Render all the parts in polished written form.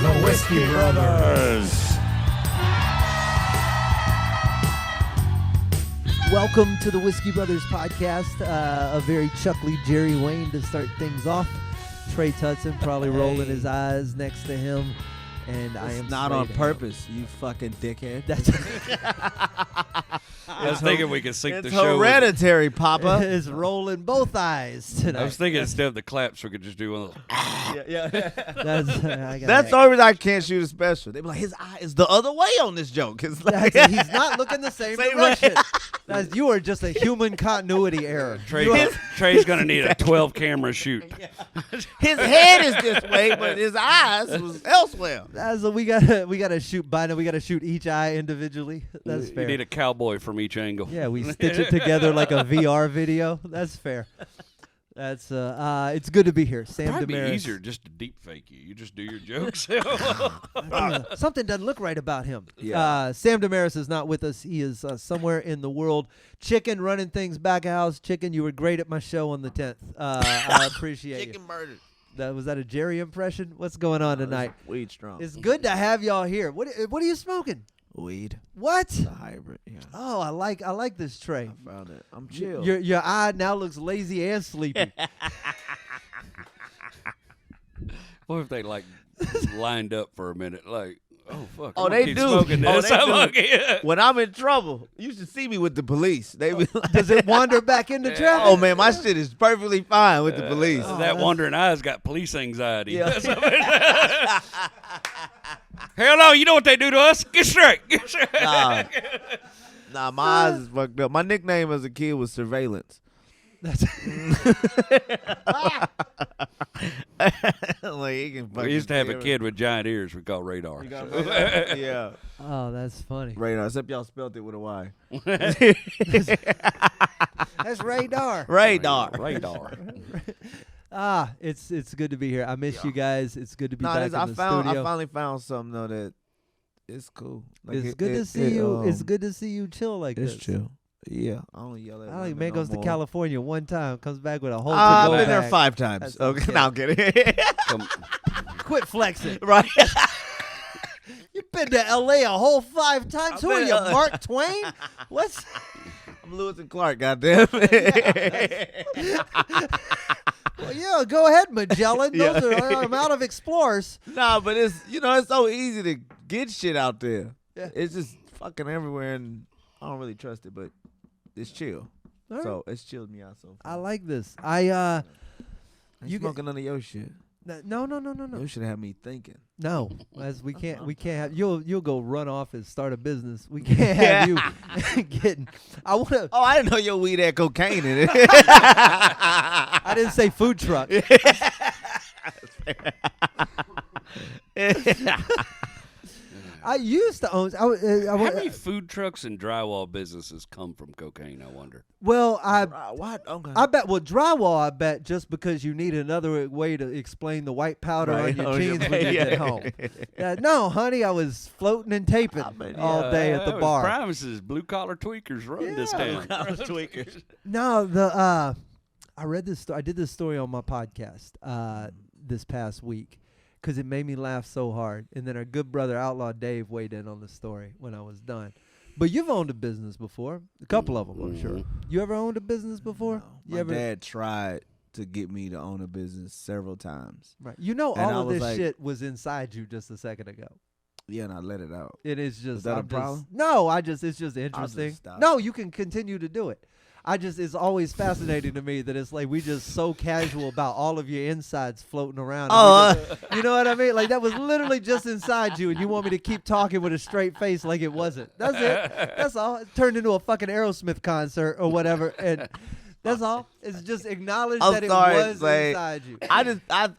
The Whiskey Brothers. Welcome to the Whiskey Brothers podcast. A very chuckly Jerry Wayne to start things off. Trey Tutson probably rolling his eyes next to him. And I am not on purpose, you fucking dickhead. I was thinking we could sync the It's show. hereditary, Papa. is rolling both eyes tonight. I was thinking instead of the claps, we could just do one of those. That's the only reason I can't shoot a special. They be like, his eye is the other way on this joke. It's like, he's not looking the same direction. You are just a human continuity error. Trey's going to need a 12 camera shoot. his head is this way, but his eyes was elsewhere. We gotta shoot by now. We gotta shoot each eye individually. That's fair. You need a cowboy from each angle. Yeah, we stitch it together like a VR video. That's fair. That's it's good to be here. Sam It'd Damaris. be easier just to deep fake you. You just do your jokes. Something doesn't look right about him. Yeah. Sam Damaris is not with us. He is somewhere in the world. Chicken running things back of house. Chicken, you were great at my show on the 10th. I appreciate Chicken you. murdered. Was that a Jerry impression? What's going on tonight? Weed strong. It's good to have y'all here. What are you smoking? Weed. What? The hybrid. Yeah. Oh, I like this tray. I found it. I'm chill. Your eye now looks lazy and sleepy. What if they lined up for a minute? Like, oh fuck. Oh, I'm gonna they keep do. smoking Oh, this. they I'm do. okay. When I'm in trouble, you should see me with the police. They be like, Does it wander back into traffic? oh man, my shit is perfectly fine with the police. That wandering eye's got police anxiety. Yeah. Hell no, you know what they do to us? Get straight. Get straight. Nah, my eyes is fucked up. My nickname as a kid was Surveillance. That's Like, he can We used to have a fucking- kid with giant ears we call Radar. You got radar? Yeah, oh, that's funny. radar. Except y'all spelled it with a Y. That's radar. Radar. Radar. It's good to be here. I miss you guys. It's good to be Nah, back in I the found. studio. I finally found something though that it's cool. Like, It's good to see you. It's good to see you chill like It's this. chill. Yeah, I don't yell at. I like women man no goes to more. California one time, comes back with a whole. I've to-go been there bag. 5 times. That's Okay, okay. now I'm kidding. Quit flexing. Right. You've been to L.A. a whole 5 times. I've Who are been- you, Mark Twain? What's? I'm Lewis and Clark. Goddamn. Well, yeah, go ahead, Magellan. Yeah. Those are I'm out of explorers. Nah, but it's it's so easy to get shit out there. Yeah. It's just fucking everywhere, and I don't really trust it, but it's chill. All right. So it's chilled me out so far. I like this. I you ain't smoking none of your shit. No. You should have me thinking. No, as we can't have you'll go run off and start a business. We can't have you getting. I want to. Oh, I didn't know your weed had cocaine in it. I didn't say food truck. I used to own. How many food trucks and drywall businesses come from cocaine, I wonder? Well, What? Okay. I bet. Well, drywall. I bet just because you need another way to explain the white powder Right, on your on your jeans when you yeah. get home. No, honey, I was floating and taping all day at the bar. Promises, blue collar tweakers run this town. Tweakers. No, I read this. I did this story on my podcast this past week because it made me laugh so hard. And then our good brother Outlaw Dave weighed in on the story when I was done. But you've owned a business before, a couple of them, I'm sure. You ever owned a business before? No, my dad tried to get me to own a business several times. Right. You know, And I all of was this like- shit was inside you just a second ago. Yeah, and I let it out. It is just. Is that a I'm just- problem? No, it's just interesting. stop. No, you can continue to do it. It's always fascinating to me that it's like we just so casual about all of your insides floating around. Oh, You know what I mean? Like that was literally just inside you, and you want me to keep talking with a straight face like it wasn't. That's it. That's all. It turned into a fucking Aerosmith concert or whatever, and that's all. It's just acknowledge I'm that sorry, it was like, inside you.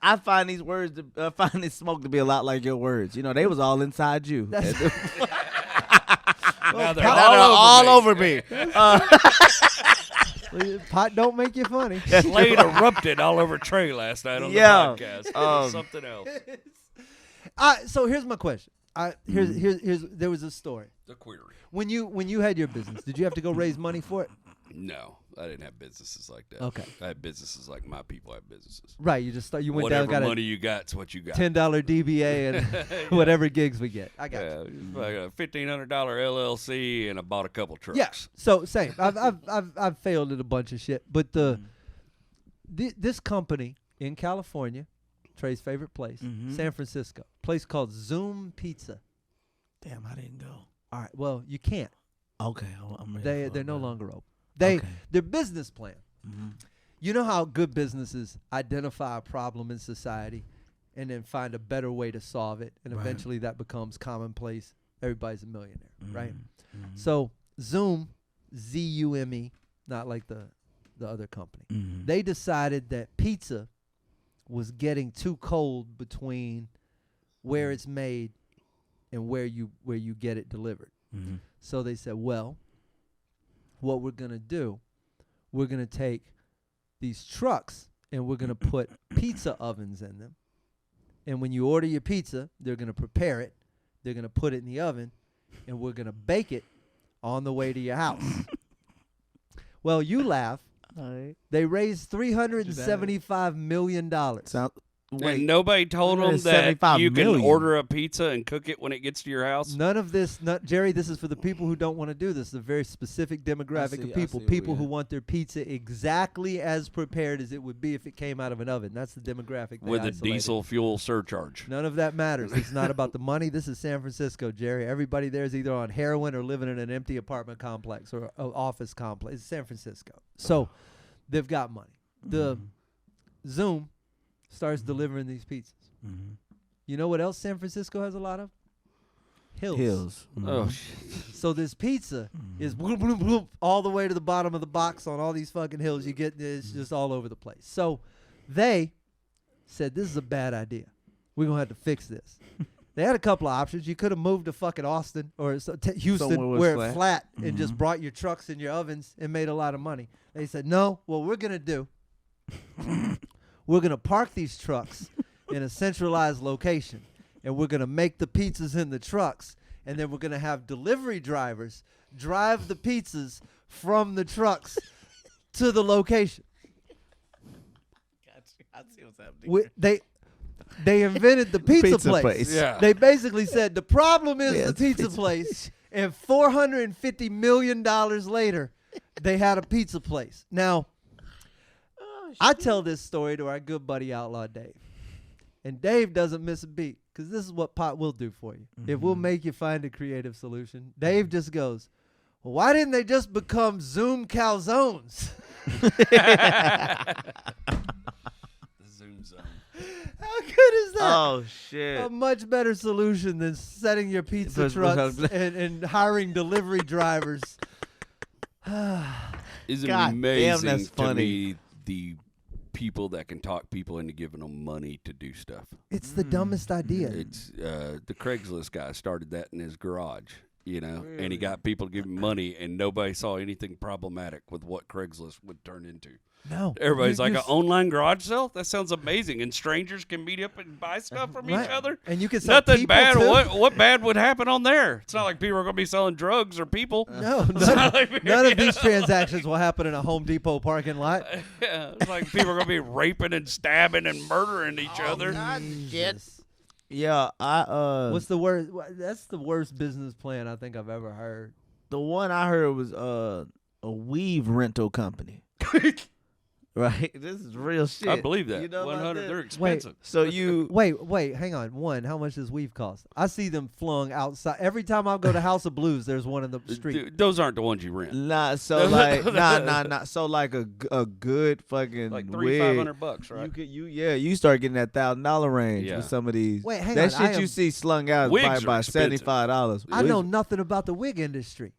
I find these words, I find this smoke to be a lot like your words. You know, they was all inside you. Now they're Now they're all over me. Pot don't make you funny. Slade erupted all over Trey last night on Yeah. the podcast. Something else. So here's my question. Here's there was a story. The query. When you had your business, did you have to go raise money for it? No, I didn't have businesses like that. Okay. I had businesses like my people have businesses. Right. You just start. You went Whatever down, got money you got's what you got. $10 DBA and whatever gigs we get. I got you. Yeah, it's like a $1,500 LLC, and I bought a couple trucks. Yeah. So same. I've failed at a bunch of shit, but this company in California, Trey's favorite place, San Francisco, place called Zoom Pizza. Damn, I didn't go. All right. Well, you can't. Okay, I'm ready. They're no longer open. Okay. Their business plan. You know how good businesses identify a problem in society and then find a better way to solve it, and eventually that becomes commonplace. Everybody's a millionaire, right? So Zoom, Z-U-M-E, not like the other company. They decided that pizza was getting too cold between where it's made and where you get it delivered. So they said, well, what we're going to do, we're going to take these trucks and we're going to put pizza ovens in them. And when you order your pizza, they're going to prepare it. They're going to put it in the oven, and we're going to bake it on the way to your house. Well, you laugh. They raised $375 million. And nobody told them that you can order a pizza and cook it when it gets to your house? None of this, Jerry, this is for the people who don't want to do this. It's a very specific demographic of people. People who want their pizza exactly as prepared as it would be if it came out of an oven. That's the demographic. With a diesel fuel surcharge. None of that matters. It's not about the money. This is San Francisco, Jerry. Everybody there is either on heroin or living in an empty apartment complex or an office complex. It's San Francisco. So they've got money. The Zoom starts delivering these pizzas. You know what else San Francisco has a lot of? Hills. Oh, shit. So this pizza is bloop, bloop, bloop, all the way to the bottom of the box on all these fucking hills. You get this just all over the place. So they said, this is a bad idea. We're going to have to fix this. They had a couple of options. You could have moved to fucking Austin or Houston where it's flat and just brought your trucks and your ovens and made a lot of money. They said, no, what we're going to do, we're going to park these trucks in a centralized location, and we're going to make the pizzas in the trucks, and then we're going to have delivery drivers drive the pizzas from the trucks to the location. I see what's happening. They invented the pizza place. Yeah. They basically said the problem is the pizza place, and $450 million later, they had a pizza place. Now, I tell this story to our good buddy Outlaw Dave. And Dave doesn't miss a beat, because this is what pot will do for you. It will make you find a creative solution. Dave just goes, well, why didn't they just become Zoom calzones? Zoom zone. How good is that? Oh, shit. A much better solution than setting your pizza trucks and hiring delivery drivers. Isn't God amazing damn, that's to funny. me the people that can talk people into giving them money to do stuff. It's the dumbest idea. It's the Craigslist guy started that in his garage, and he got people to give him money, and nobody saw anything problematic with what Craigslist would turn into. No. Everybody's like, an online garage sale? That sounds amazing. And strangers can meet up and buy stuff from each other? And you can sell Nothing people bad. too. What bad would happen on there? It's not like people are going to be selling drugs or people. No, none of these transactions will happen in a Home Depot parking lot. Yeah, it's like people are going to be raping and stabbing and murdering each other. Jesus. Yeah, What's the worst? That's the worst business plan I think I've ever heard. the one I heard was a weave rental company. Right, this is real shit. I believe that. You know about 100. that? They're expensive. So you Wait, hang on. One, how much does weave cost? I see them flung outside. Every time I go to House of Blues, there's one in the street. Dude, those aren't the ones you rent. nah. So like nah. So like a good fucking Like wig. $300-$500, right? You could you start getting that $1,000 range Yeah. with some of these. Wait, hang that on. shit you see slung out Wigs by are expensive. $75. I know nothing about the wig industry.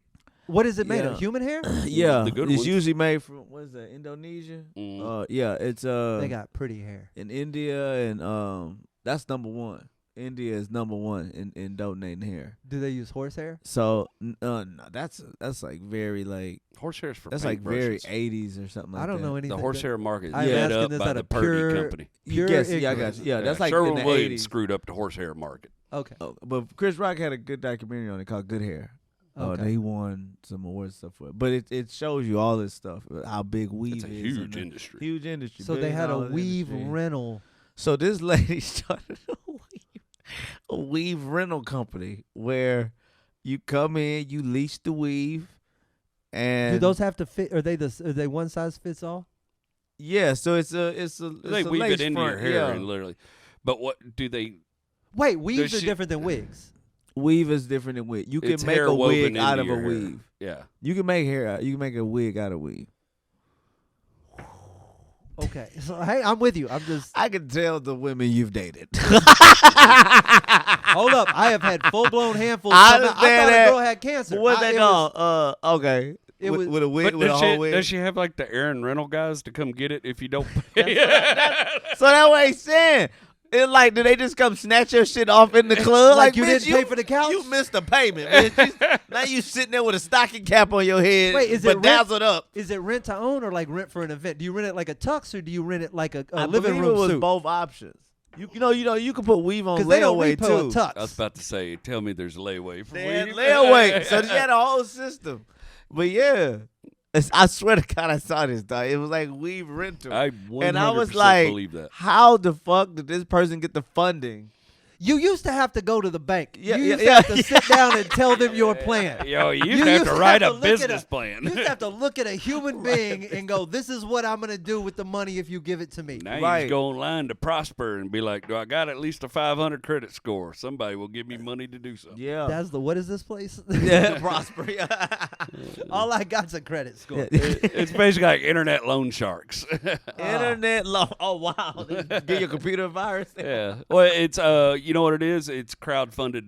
What is it made of? Yeah. Human hair? Yeah, The good it's ones. usually made from what is that? Indonesia. Mm. Yeah, it's They got pretty hair. in India and that's number one. India is number one in donating hair. Do they use horse hair? So no, that's like very like Horsehair's for that's like very paintbrushes. 80s or something like I don't that. know anything. The horsehair market is I'm led asking up this by out the of Purdy pure- company. Pure Yes, yeah, I ignorance. got you. Yeah, that's like Sherwin in the Williams 80s. screwed up the horsehair market. Okay. Oh, but Chris Rock had a good documentary on it called Good Hair. Okay. They won some awards stuff for it. But it shows you all this stuff, how big weave It's a is. huge industry. Huge industry. So they had a billion-dollar weave industry. rental. So this lady started a weave rental company where you come in, you lease the weave, and Do those have to fit? Are they one size fits all? yeah. So it's a They a weave lace it into your front, hair yeah. and literally. But what do they? Wait, weaves Does are she- different than wigs. Weave is different than wig. You can It's make hair a woven wig into out of a your hair. weave. Yeah. You can make hair. You can make a wig out of weave. Okay, so hey, I'm with you. I'm just I can tell the women you've dated. hold up. I have had full blown handfuls. I come out. I understand thought that. a girl had cancer. What's I- that it was- called? Okay. it with, was- with a wig, But with a whole wig. does she have like the Aaron rental guys to come get it if you don't pay? So that's what he's saying. It's like, do they just come snatch your shit off in the club? Like you bitch, didn't pay for the couch? You missed a payment, bitch. Now you sitting there with a stocking cap on your head, Wait, is but it rent- dazzled up. Is it rent to own or like rent for an event? Do you rent it like a tux or do you rent it like a I living believe room it was suit? both options. You can put weave on Because they don't layaway repo a too. tux. I was about to say, tell me there's layaway for They had weave. layaway, so she had a whole system. But yeah, I swear to God, I saw this. Dog. It was like weave rental. I 100% And I was like, believe that. how the fuck did this person get the funding? You used to have to go to the bank. Yeah, you yeah, used to yeah, have to sit down and tell them your plan. Yo, you You have to write a look at business plan. You used to have to look at a human being and go, "This is what I'm going to do with the money if you give it to me." Now you Right. just go online to Prosper and be like, do I got at least a 500 credit score? Somebody will give me money to do so. Yeah. That's what is this place? Yeah, Prosper. Yeah. All I got's a credit score. It's basically like internet loan sharks. Internet law. Oh wow! Get your computer a virus. Yeah. Well, it's you know what it is? It's crowdfunded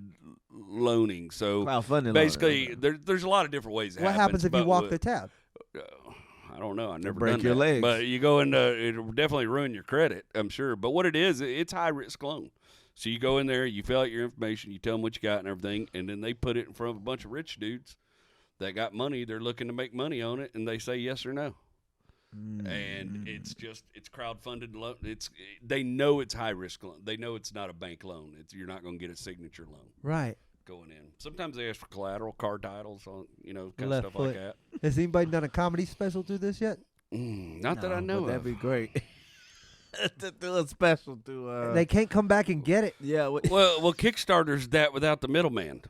loaning. So Crowdfunding. basically, there's a lot of different ways. It What happens if you but walk with- the tab? I don't know. I never break done your that. legs. But you go into it'll definitely ruin your credit. I'm sure. But what it is, it's high risk loan. So you go in there, you fill out your information, you tell them what you got and everything, and then they put it in front of a bunch of rich dudes that got money. They're looking to make money on it, and they say yes or no. And it's crowdfunded loan. They know it's high risk loan. They know it's not a bank loan. You're not going to get a signature loan Right. going in. Sometimes they ask for collateral, car titles, on kind Left of stuff like foot. that. Has anybody done a comedy special through this yet? Not that I know of. That'd be great. To do a special to. They can't come back and get it. Yeah. Well, Kickstarter's that without the middleman.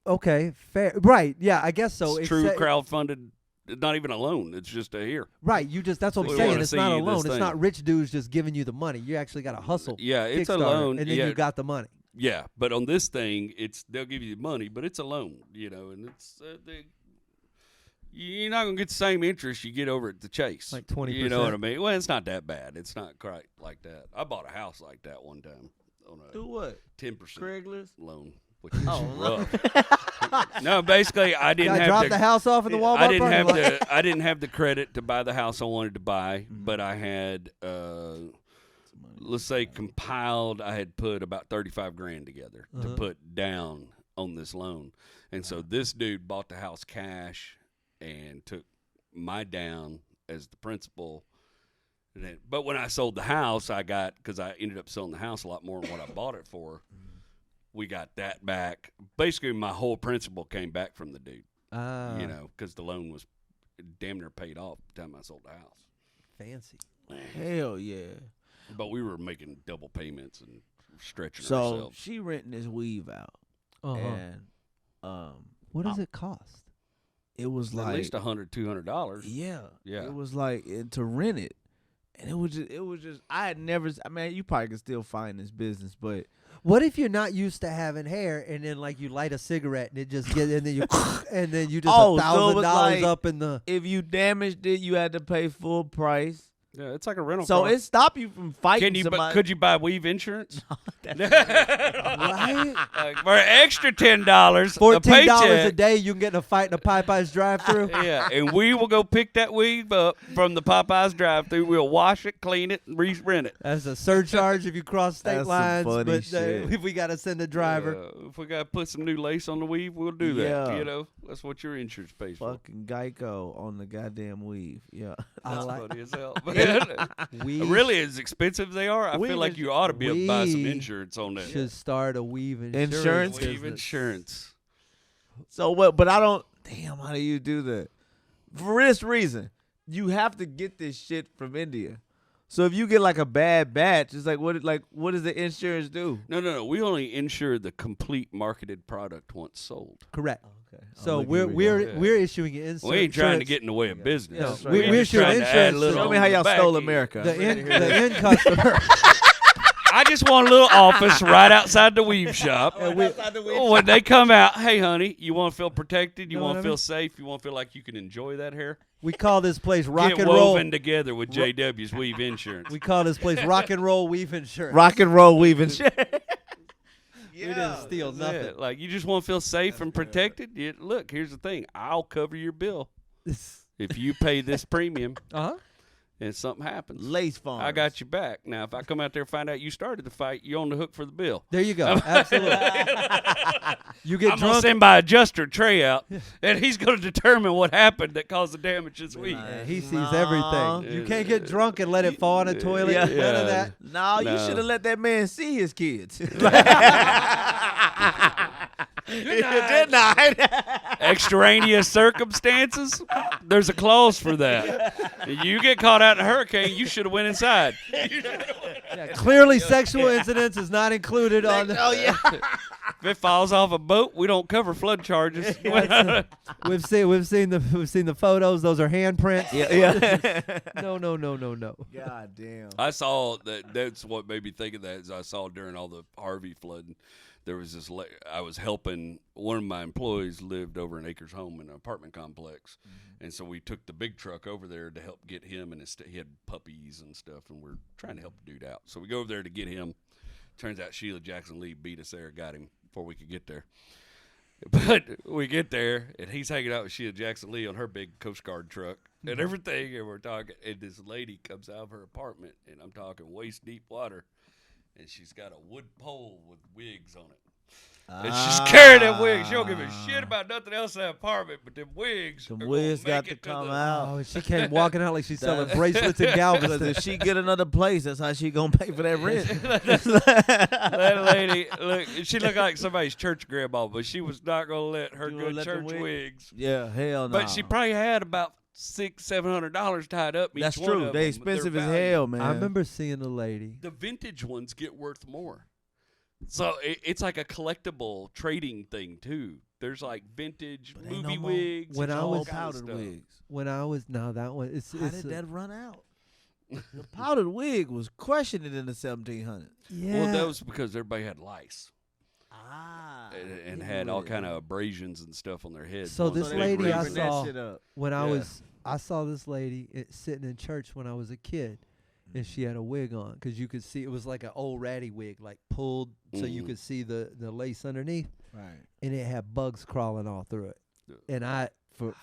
Okay, fair. Right. Yeah, I guess so. It's true Except- crowdfunded. It's not even a loan. It's just a here. Right. That's what We I'm saying. wanna It's see not a this loan. It's thing. not rich dudes just giving you the money. You actually got to hustle. Yeah, it's a Kickstarter, loan. and then yeah, you got the money. yeah, but on this thing, they'll give you the money, but it's a loan. And it's you're not gonna get the same interest you get over at the Chase. Like 20%. You know what I mean? Well, it's not that bad. It's not quite like that. I bought a house like that one time on Do what? 10% Craigslist. loan, which is Oh, rough. No, basically, I didn't Guy have dropped to. the house off in the Walmart I didn't parking have lot. I didn't have the credit to buy the house I wanted to buy, but I had let's say compiled. I had put about 35 grand together to put down on this loan, and so this dude bought the house cash and took my down as the principal. But when I sold the house, because I ended up selling the house a lot more than what I bought it for. We got that back. Basically, my whole principal came back from the dude. Because the loan was damn near paid off by the time I sold the house. Fancy. Hell yeah. But we were making double payments and stretching So ourselves. she renting this weave out, and What does it cost? it was At like least $100, $200. Yeah. Yeah. It was like to rent it. And it was just I had never I mean, you probably could still find this business, but What if you're not used to having hair and then like you light a cigarette and it just gets and then you and then you just Oh, so it was $1,000 like- up in the if you damaged it, you had to pay full price. Yeah, it's like a rental So car. it stopped you from fighting Can you? somebody. Could you buy weave insurance? right? For an extra $10, a $14 paycheck. a day you can get in a fight in a Popeyes drive-through. Yeah, and we will go pick that weave up from the Popeyes drive-through. We'll wash it, clean it, and re-rent it. That's a surcharge if you cross state That's some lines, funny but shit. if we got to send a driver. If we got to put some new lace on the weave, we'll do that. Yeah. That's what your insurance pays for. Fucking Geico on the goddamn weave. Yeah. I That's like funny as hell. Man, weave really, as expensive they are, I Weave feel like is- you ought to be able to buy some we insurance on that. should start a weave Insurance? insurance Weave business. insurance. So what? But I don't. Damn, how do you do that? For this reason, you have to get this shit from India. So if you get like a bad batch, it's like what does the insurance do? No. We only insure the complete marketed product once sold. Correct. Okay. So look, we're issuing an insurance. We ain't trying to get in the way of business. No, That's right. we're just issuing trying to add a insurance. little Show me how on the y'all back stole end. America. The end customer. I just want a little office right outside the weave shop. When they come out, hey, honey, you want to feel protected? You Know want what to I feel mean? safe? You want to feel like you can enjoy that hair? We call this place Rock Get and Roll. woven together with JW's Weave Insurance. We call this place Rock and Roll Weave Insurance. Rock and roll weaving shit. We didn't steal That's nothing. it. Like, you just want to feel safe and protected? Look, here's the thing. I'll cover your bill if you pay this premium Uh-huh. and something happens. Lace farms. I got you back. Now, if I come out there and find out you started the fight, you're on the hook for the bill. There you go. Absolutely. You get I'm going to drunk. send my adjuster, Trey, out, and he's going to determine what happened that caused the damage this week. Yeah, he sees Nah. everything. You can't get drunk and let it fall in the toilet. Yeah. None of that. No, you No. should have let that man see his kids. Good night. Extraneous circumstances, there's a clause for that. You get caught out in a hurricane, you should have went inside. Yeah, clearly, sexual incidents is not included on the. Oh yeah. If it falls off a boat, we don't cover flood charges. We've seen the photos. Those are handprints. Yeah. No. God damn. I saw that. That's what made me think of that. Is I saw during all the Harvey flooding, there was this. I was helping one of my employees lived over in Acres Home in an apartment complex, and so we took the big truck over there to help get him and he had puppies and stuff, and we're trying to help the dude out. So we go over there to get him. Turns out Sheila Jackson Lee beat us there, got him before we could get there. But we get there, and he's hanging out with Sheila Jackson Lee on her big Coast Guard truck and everything, and we're talking, and this lady comes out of her apartment, and I'm talking waist-deep water, and she's got a wood pole with wigs on it. And she's carrying them wigs. She don't give a shit about nothing else in that apartment, but them wigs Them are wigs gonna got make to it come the, out. Oh, she came walking out like she's selling That's- bracelets in Because Galveston. if she get another place, that's how she gonna pay for that rent. That lady, look, she looked like somebody's church grandma, but she was not gonna let her She wouldn't good let the church wig- wigs. Yeah, hell no. But she probably had about $600-700 tied up. in That's each one true. of They them. expensive Their as value. hell, man. I remember seeing a lady. The vintage ones get worth more. So it's like a collectible trading thing too. There's like vintage But ain't movie no more- wigs. When and I all was- kinds of powdered stuff. wigs. When I was that one. It's How did that run out? The powdered wig was crushing it in the 1700s. yeah. Well, that was because everybody had lice Ah. and had all kind of abrasions and stuff on their heads. So One this big lady I razor. saw- when I Yeah. I saw this lady sitting in church when I was a kid, and she had a wig on because you could see it was like an old ratty wig, like pulled so you Mhm. could see the lace underneath, Right. and it had bugs crawling all through it. Yeah. And I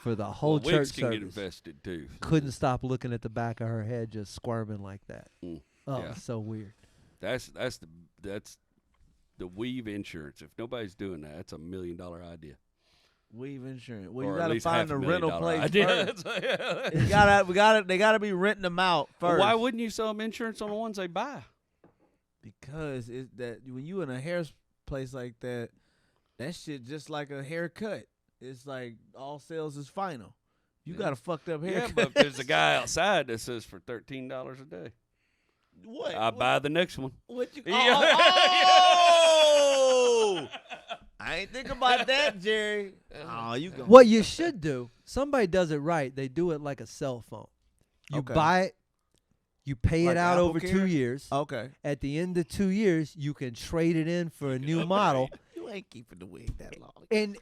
for the whole Well, church wigs can get service infested too. couldn't stop looking at the back of her head, just squirming like that. Mm. Oh, Yeah. so weird. That's the weave insurance. If nobody's doing that, that's $1 million idea. Weave insurance. Well, Or you at gotta least find a $500,000 rental place idea. first. Yeah. They gotta be renting them out first. Why wouldn't you sell them insurance on the ones they buy? Because it's that when you in a hair place like that, that shit just like a haircut. It's like all sales is final. You Yeah. got a fucked up Yeah, haircut. but if there's a guy outside that says for $13 a day, What? I buy the next one. What you? Yeah. Oh! I ain't think about that, Jerry. Oh, you go. What you should do, somebody does it right. They do it like a cell phone. You Okay. buy it, you pay Like it out Apple over Care? 2 years. Okay. At the end of 2 years, you can trade it in for a new model. You ain't keeping the wig that long. And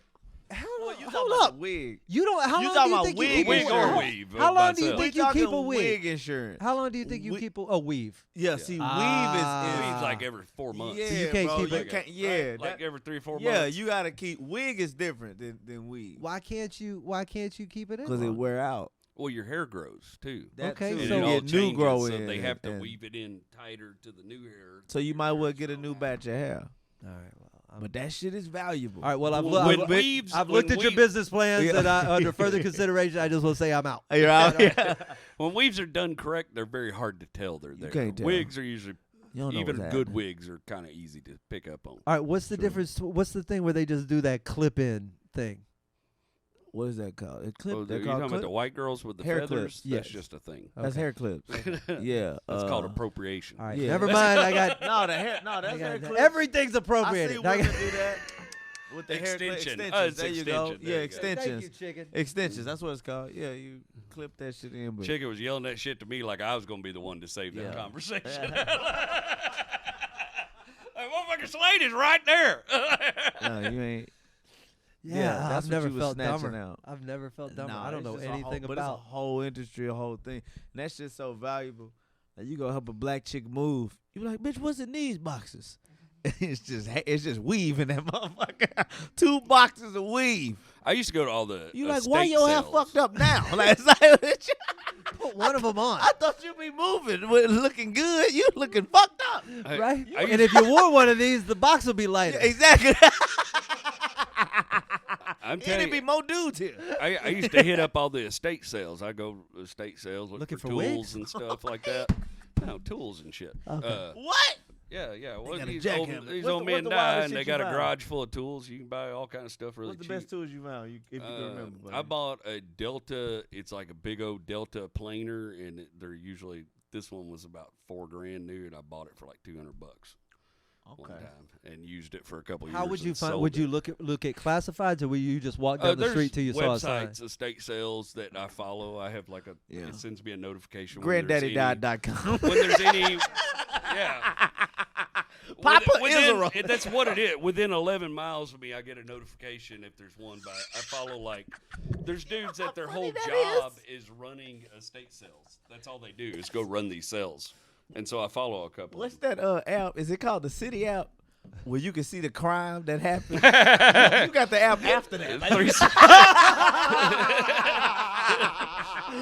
how Well, long? you Hold talking about up. wig. You don't. How You long talking do you about think wig you keep Wig a or how- weave, How long do you myself. think We you keep a talking wig? wig insurance. How long do you think you We- keep a weave? Yeah, see, Ah. weave is Weave's like every 4 months. Yeah, So you can't bro, keep you it- can't- Right? yeah, Like that- every 3 or 4 yeah, months. you gotta keep. Wig is different than weave Why can't you keep it in? because it longer? wear out. Well, your hair grows too. That Okay, too. And so- it you all get new changes, grow so in. they have to and- weave it in tighter to the new hair. So you might well get a new batch of hair. All right. Well, But that shit is valuable. all right. Well, I've, When I've, weaves- I've when looked at your weave- business plans, Yeah. and under further consideration, I just want to say I'm out. You're out. Yeah. When weaves are done correct, they're very hard to tell they're there. can't tell. Wigs are usually You don't know even what's good happening. wigs are kind of easy to pick up on. All right. What's the True. difference? What's the thing where they just do that clip in thing. What is that called? It clip. Oh, They're you called talking about clip? the white girls with the Hair feathers? clips. That's Yes. just a thing. That's Okay. hair clips. Yeah, That's called appropriation. All right, Yeah. never mind. I got. No, the hair. No, I that's hair got clips. everything's I appropriated. see I women got- do that with the hair clip Extension. extensions. It's There you go. extension. Yeah, There you go. extensions. Thank you, chicken. Extensions. That's what it's called. Yeah, you clip that shit in. But Chicken was yelling that shit to me like I was going to be the one to save that Yeah. conversation. That motherfucker Slade is right there. no, you ain't. Yeah, that's I've what never you was felt snatching dumber. out. I've never felt dumber. Nah, I don't it's know just a whole- anything but it's a about. whole industry, a whole thing. And that shit's so valuable that you go help a black chick move. You be like, bitch, what's in these boxes? it's just weave in that motherfucker. 2 boxes of weave. I used to go to all the You like, estate why your hair sales. fucked up now? Like, it's like, Put one of them on, I thought you be moving, with looking good. You looking fucked up. right? I And if you wore one of these, the box will be lighter. Yeah, exactly. I'm And telling it be you, more dudes here. I used to hit up all the estate sales. I go to estate sales, Looking for for tools wigs? and stuff like that. No, tools and shit. Okay. What? Yeah. Well, got a these jackhammer. old, What's these the- old what's men the die wildest and shit they you got a found? garage full of tools. You can buy all kind of stuff really What's the cheap. best tools you found? If you can remember. I bought a Delta. It's like a big old Delta planer, and they're usually this one was about $4,000 new, and I bought it for like $200 one time, and used it for a couple years. How would you and find? sold Would it. you look at classifieds, or will you just walk down the There's street till you saw a sign? websites, estate sales that I follow. I have like Yeah. it sends me a notification. when there's any- GranddaddyDied.com. When there's any, yeah. Papa within, Israel. that's what it is. Within 11 miles of me, I get a notification if there's one. I follow like, there's dudes that their whole job is running estate sales. That's all they do is go run these sales. And so I follow a couple. What's of them. that app? Is it called the City app? Where you can see the crime that happened. You got the app after that.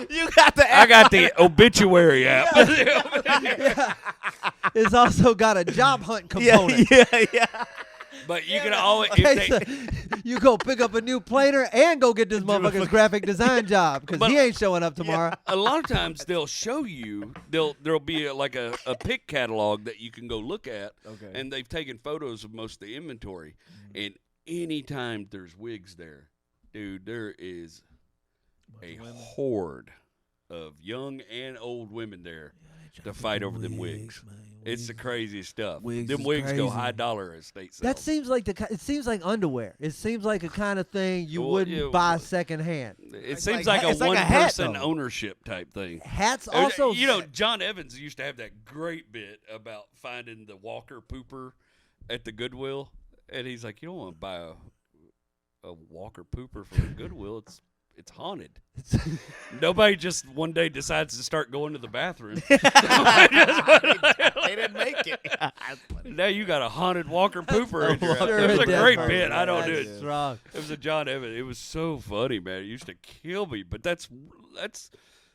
You got the I app. got the obituary app. It's also got a job hunt Yeah, component. But you can always if Okay, they, so you go pick up a new planer and go get this motherfucker's graphic design job because But- he ain't showing up tomorrow. a lot of times they'll show you there'll be like a pick catalog that you can go look at, Okay. and they've taken photos of most of the inventory, and anytime there's wigs there, dude, there is a horde of young and old women there to fight over them wigs. It's the craziest stuff. Wigs Them is wigs go crazy. high dollar at estate sales. That seems like it seems like underwear. It seems like a kind of thing you Well, wouldn't yeah, buy well, secondhand. It It's seems like- like, it's a like a hat, one-person though. ownership type thing. Hats also. You know, John Evans used to have that great bit about finding the Walker pooper at the Goodwill, and he's like, "You don't want to buy a Walker pooper from the Goodwill. It's haunted. Nobody just one day decides to start going to the bathroom. They didn't make it. Now you got a haunted Walker pooper in your house. Sure It was a it great does. bit. I don't do That's it. strong. It was a John Evans. It was so funny, man. It used to kill me. But that's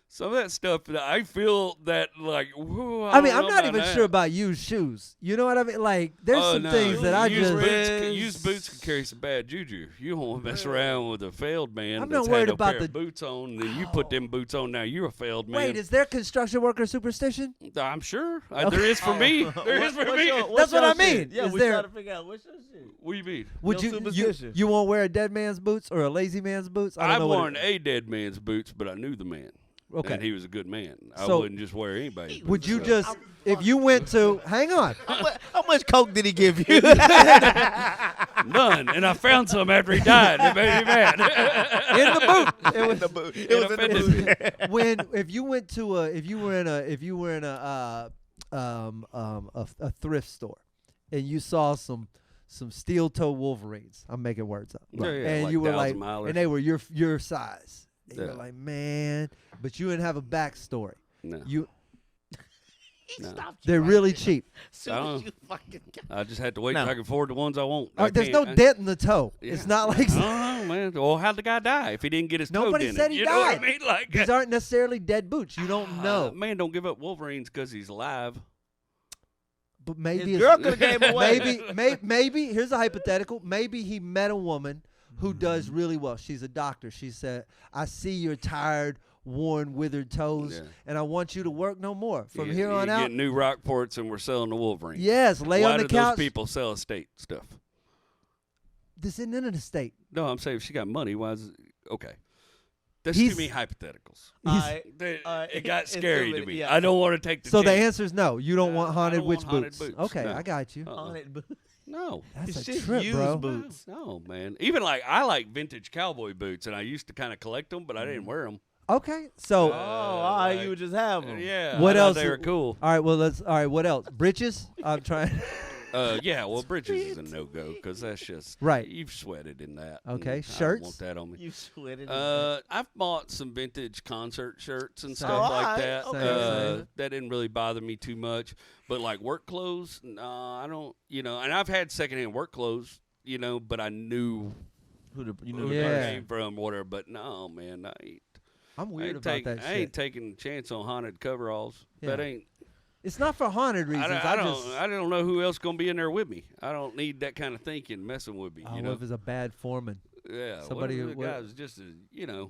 some of that stuff that I feel that like. Whew, I mean, don't I'm know not about even that. sure about used shoes. You know what I mean? Like, there's Oh, some no. things that I used just. used boots can carry some bad juju. You don't want to mess around with a failed man. I'm that's not worried had no about pair of the- boots on, and then you put them boots on. Now you're a failed man. Wait, is there construction worker superstition? I'm sure there is for me. There is for me. That's what I mean. Yeah, Is we there- trying to figure out what's your shit. What do you mean? Would Your you superstition. you won't wear a dead man's boots or a lazy man's boots? I don't I've know what worn a dead man's boots, but I knew the man. Okay. And he was a good man. I So- wouldn't just wear anybody's boots. Would you so. just if you went to hang on? How much coke did he give you? None, and I found some after he died. It made me mad. In the boot. It was the boot. It was in the boot. when if you went to a if you were in a thrift store and you saw some steel toe Wolverines. I'm making words up. Yeah, yeah, and like you were like, 1,000-milers. and they were your size. And Yeah. you're like, man, but you didn't have a backstory. No, You no. they're really cheap. Soon I as don't- you fucking got I just had to wait No. till I can afford the ones I want. I There's no can't- dent in the toe. Yeah. It's not like I don't know, man. Well, how'd the guy die if he didn't get his toe Nobody dented? said he You know what I died. mean? Like, these aren't necessarily dead boots. You don't know. man, don't give up Wolverines because he's alive. But maybe his it's- girl could have gave him away. maybe here's a hypothetical. Maybe he met a woman who does Mm-hmm. really well. She's a doctor. She said, "I see your tired, worn, withered toes, Yeah. and I want you to work no more from You- here on you out." get new Rockports and we're selling the Wolverine. Yes, lay Why on the do couch. those people sell estate stuff? This isn't in an estate. No, I'm saying if she got money, why is it okay? That's He's- too many hypotheticals. He's- It got scary to me. yeah. I don't want to take the So the chance. answer is no. You don't want I haunted don't witch want haunted boots. boots. Okay, No. I got you. Haunted boots. No. That's a Shit, trip, used bro. boots. No, man. Even like I like vintage cowboy boots, and I used to kind of collect them, but I didn't wear them. Okay, so Oh, all right, you would just have them. Yeah. What I thought else? They were cool. all right, well let's. All right, what else? Breeches. I'm trying. Yeah. Well, britches is a no go because that's just Right. You've sweated in that. Okay, and I shirts? don't want that on me. You sweated. I've bought some vintage concert shirts and Same. stuff Oh, like alright, that. okay. Same. That didn't really bother me too much. But like work clothes, no, I don't. And I've had secondhand work clothes, but I knew Who the, you who know they Yeah. came from, whatever. But no, man, I'm I weird ain't, about that I shit. ain't taking a chance on haunted coveralls. That Yeah. ain't. It's not for haunted reasons. I don't know who else gonna be in there with me. I don't need that kind of thinking messing with me. Oh, You what know. if it's a bad foreman? Yeah. somebody What if who- the guy was just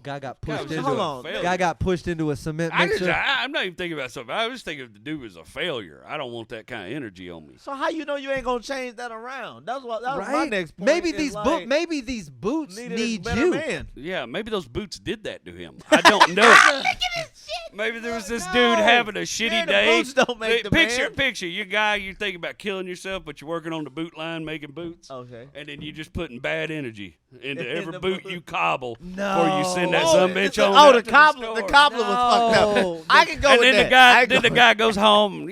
Guy got guy pushed was into. just Hold a on. failure. Guy got pushed into a cement I just, mixer. I'm not even thinking about something. I was thinking if the dude was a failure. I don't want that kind of energy on me. So how you know you ain't gonna change that around? That was my Right? next point. Maybe is these like, maybe these boots needed a need better you. Man. Yeah, maybe those boots did that to him. I don't know. Maybe there was this dude having a shitty Yeah, the day. boots don't make the man. Picture, you guy, you're thinking about killing yourself, but you're working on the boot line making boots. Okay. And then you're just putting bad energy into In every the boot boot. you cobble No. before you send that Oh, son bitch it's on. oh, out the to cobbler. store. The cobbler was fucked No. up. I can go And with then that. the guy goes home,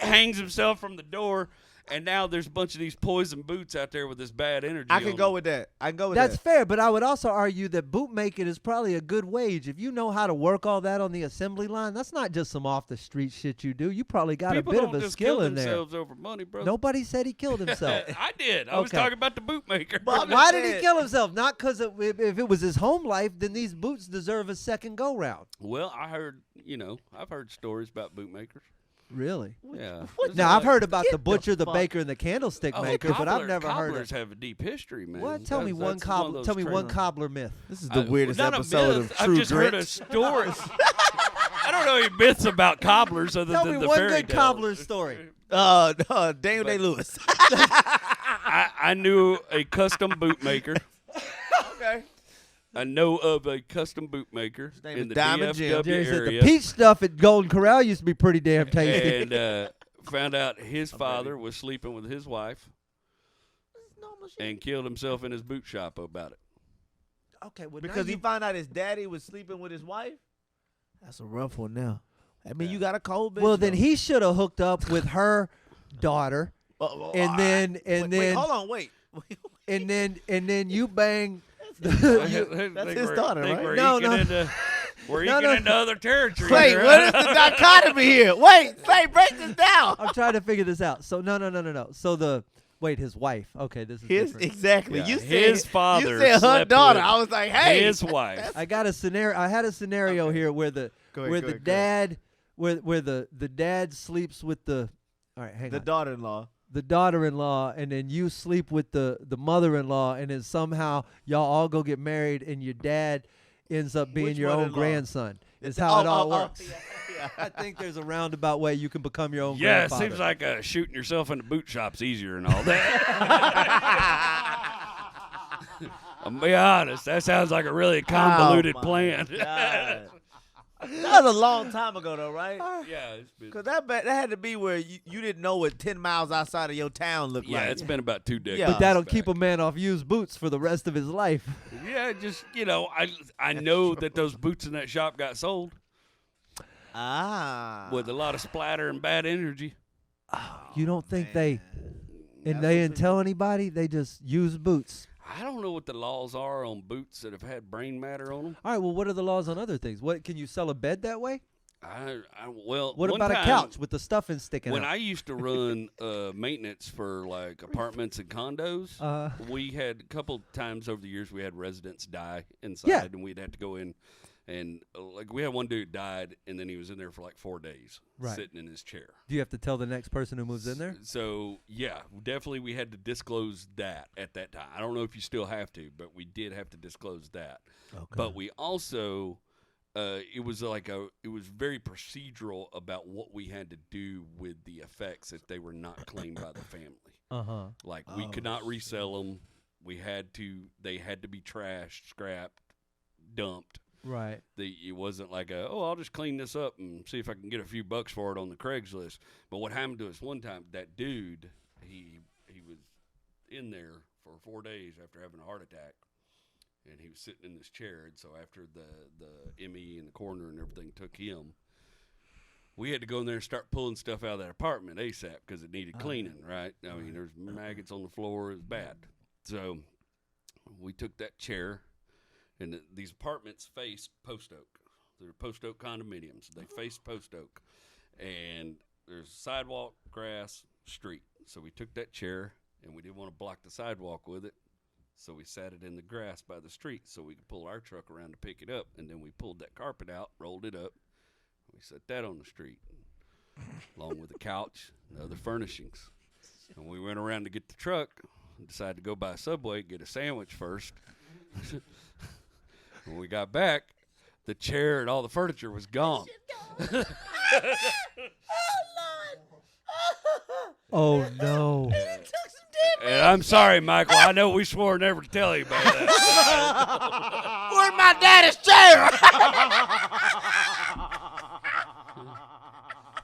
hangs himself from the door, and now there's a bunch of these poison boots out there with this bad energy. I can on go them. with that. I can go with That's that. fair, but I would also argue that boot making is probably a good wage. If you know how to work all that on the assembly line, that's not just some off the street shit you do. You probably got People a bit don't of a just skill kill in there. themselves over money, bro. Nobody said he killed himself. I did. I was Okay. talking about the bootmaker. But- Why did he kill himself? Not because if it was his home life, then these boots deserve a second go round. Well, I heard, I've heard stories about bootmakers. Really? Yeah. Now I've heard about Get the butcher, the fuck- baker, and the candlestick maker, but I've never heard cobblers of. have a deep history, man. What? Tell me That's one of cobbler. those Tell me one trends. cobbler myth. This is the weirdest Not a episode myth. of I've True just Grit. heard a story. I don't know any myths about cobblers other Tell than me the one fairy good tales. cobbler story. Daniel Day-Lewis. I knew a custom bootmaker. Okay. I know of a custom bootmaker name in is the Diamond Jim. DFW Jerry said the area. peach stuff at Golden Corral used to be pretty damn tasty. And found out his father was sleeping with his wife and killed himself in his boot shop about it. Okay, well, Because now he you, found out his daddy was sleeping with his wife? That's a rough one now. I mean, you got a cold bitch. well then though. he should have hooked up with her daughter, and then wait, hold on, wait. and then you bang. That's his daughter, right? We're No, eking no. we're No, eking no. into other territory. Wait, here. what is the dichotomy here? Wait, say, break this down. I'm trying to figure this out. So no. So his wife. Okay, this is His different. exactly. Yeah, you said his father You said her slept daughter. with I was like, hey, his wife. I got a scenario. I had a scenario here where the Go ahead, where go the ahead, go ahead. dad where the dad sleeps with the. All right, hang the on. daughter-in-law. The daughter-in-law, and then you sleep with the mother-in-law, and then somehow y'all all go get married, and your dad ends up being Which your own mother-in-law? grandson. Is how it all works. Yeah. I think there's a roundabout way you can become your own Yeah, it grandfather. seems like shooting yourself in the boot shop's easier and all that. I'll be honest, that sounds like a really convoluted Oh, my plan. God. That was a long time ago, though, right? Yeah, it's been, Because that had to be where you didn't know what 10 miles outside of your town looked yeah, like. it's been about 2 decades. Yeah. But that'll back. keep a man off used boots for the rest of his life. Yeah, just I know that those boots in that shop got sold with a lot of splatter and bad energy. You don't think they That's and they what didn't tell anybody? They just use boots. I don't know what the laws are on boots that have had brain matter on them. All right. Well, what are the laws on other things? What can you sell a bed that way? Well, What one about a time, couch with the stuffing sticking When out? I used to run maintenance for like apartments and condos, we had a couple times over the years we had residents die inside, Yeah. and we'd have to go in and like we had one dude died, and then he was in there for like 4 days, Right. sitting in his chair. Do you have to tell the next person who moves in there? So yeah, definitely we had to disclose that at that time. I don't know if you still have to, but we did have to disclose that. Okay. But we also, it was very procedural about what we had to do with the effects if they were not claimed by the family. Uh-huh. Like we could not resell them. they had to be trashed, scrapped, dumped. Right. It wasn't like I'll just clean this up and see if I can get a few bucks for it on the Craigslist. But what happened to us one time, that dude, he was in there for 4 days after having a heart attack, and he was sitting in this chair. And so after the ME and the coroner and everything took him, we had to go in there and start pulling stuff out of that apartment ASAP because it needed cleaning, right? I mean, there's maggots on the floor. It was bad. So we took that chair. And these apartments faced Post Oak. They're Post Oak condominiums. They faced Post Oak. And there's sidewalk, grass, street. So we took that chair, and we didn't want to block the sidewalk with it. So we sat it in the grass by the street so we could pull our truck around to pick it up. And then we pulled that carpet out, rolled it up. We set that on the street, along with a couch and other furnishings. And we went around to get the truck and decided to go by Subway, get a sandwich first. When we got back, the chair and all the furniture was gone. Oh no. And I'm sorry, Michael. I know we swore never to tell you about that. Where's my daddy's chair?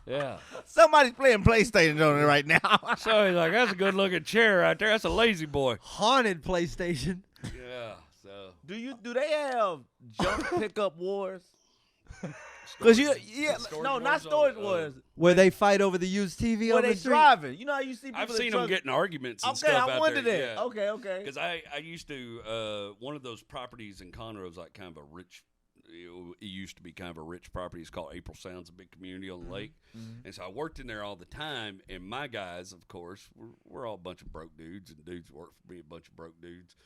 Yeah. Somebody's playing PlayStation on it right now. So he's like, that's a good looking chair right there. That's a lazy boy. Haunted PlayStation. Yeah. So Do they have junk pickup wars? Because not storage wars. Where they fight over the used TV Where on they the street. driving. You know how you see people. I've in seen them truck- getting arguments and Okay, stuff I out wondered there. that. Yeah. Okay. Because I used to, one of those properties in Conroe is like kind of a rich, it used to be kind of a rich property. It's called April Sounds, a big community on the lake. Mm-hmm. And so I worked in there all the time. And my guys, of course, we're all a bunch of broke dudes, and dudes work for me, a bunch of broke dudes.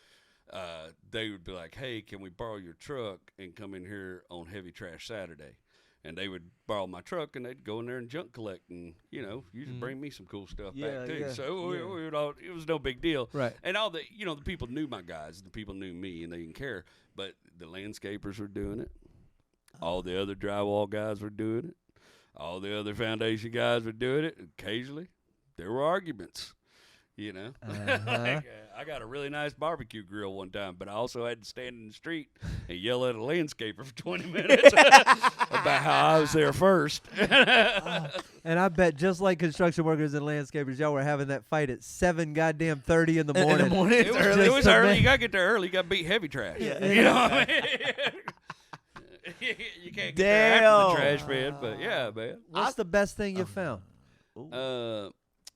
They would be like, hey, can we borrow your truck and come in here on Heavy Trash Saturday? And they would borrow my truck, and they'd go in there and junk collect, and usually bring me some cool stuff back too. Yeah, so we would all, it was no big deal, Right. And all the the people knew my guys, the people knew me, and they didn't care. But the landscapers were doing it. All the other drywall guys were doing it. All the other foundation guys were doing it. Occasionally, there were arguments. Like, I got a really nice barbecue grill one time, but I also had to stand in the street and yell at a landscaper for 20 minutes about how I was there first. And I bet just like construction workers and landscapers, y'all were having that fight at 7:30 in the morning. It was early. You got to get there early. You got to beat heavy trash. Yeah. You know what I mean? You can't get there after the trash man, but yeah, man. What's the best thing you found?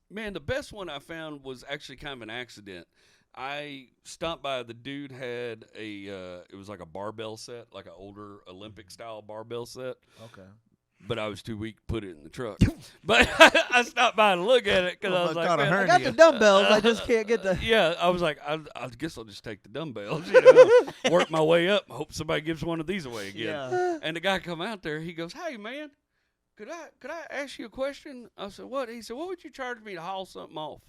Man, the best one I found was actually kind of an accident. I stopped by. The dude had it was like a barbell set, like an older Olympic style barbell set. Okay. But I was too weak to put it in the truck. But I stopped by to look at it because I was like, man, I got the dumbbells. I just can't get the. yeah, I was like, I guess I'll just take the dumbbells, work my way up, hope somebody gives one of these away again. Yeah. And the guy come out there, he goes, hey, man, could I ask you a question? I said, what? He said, what would you charge me to haul something off?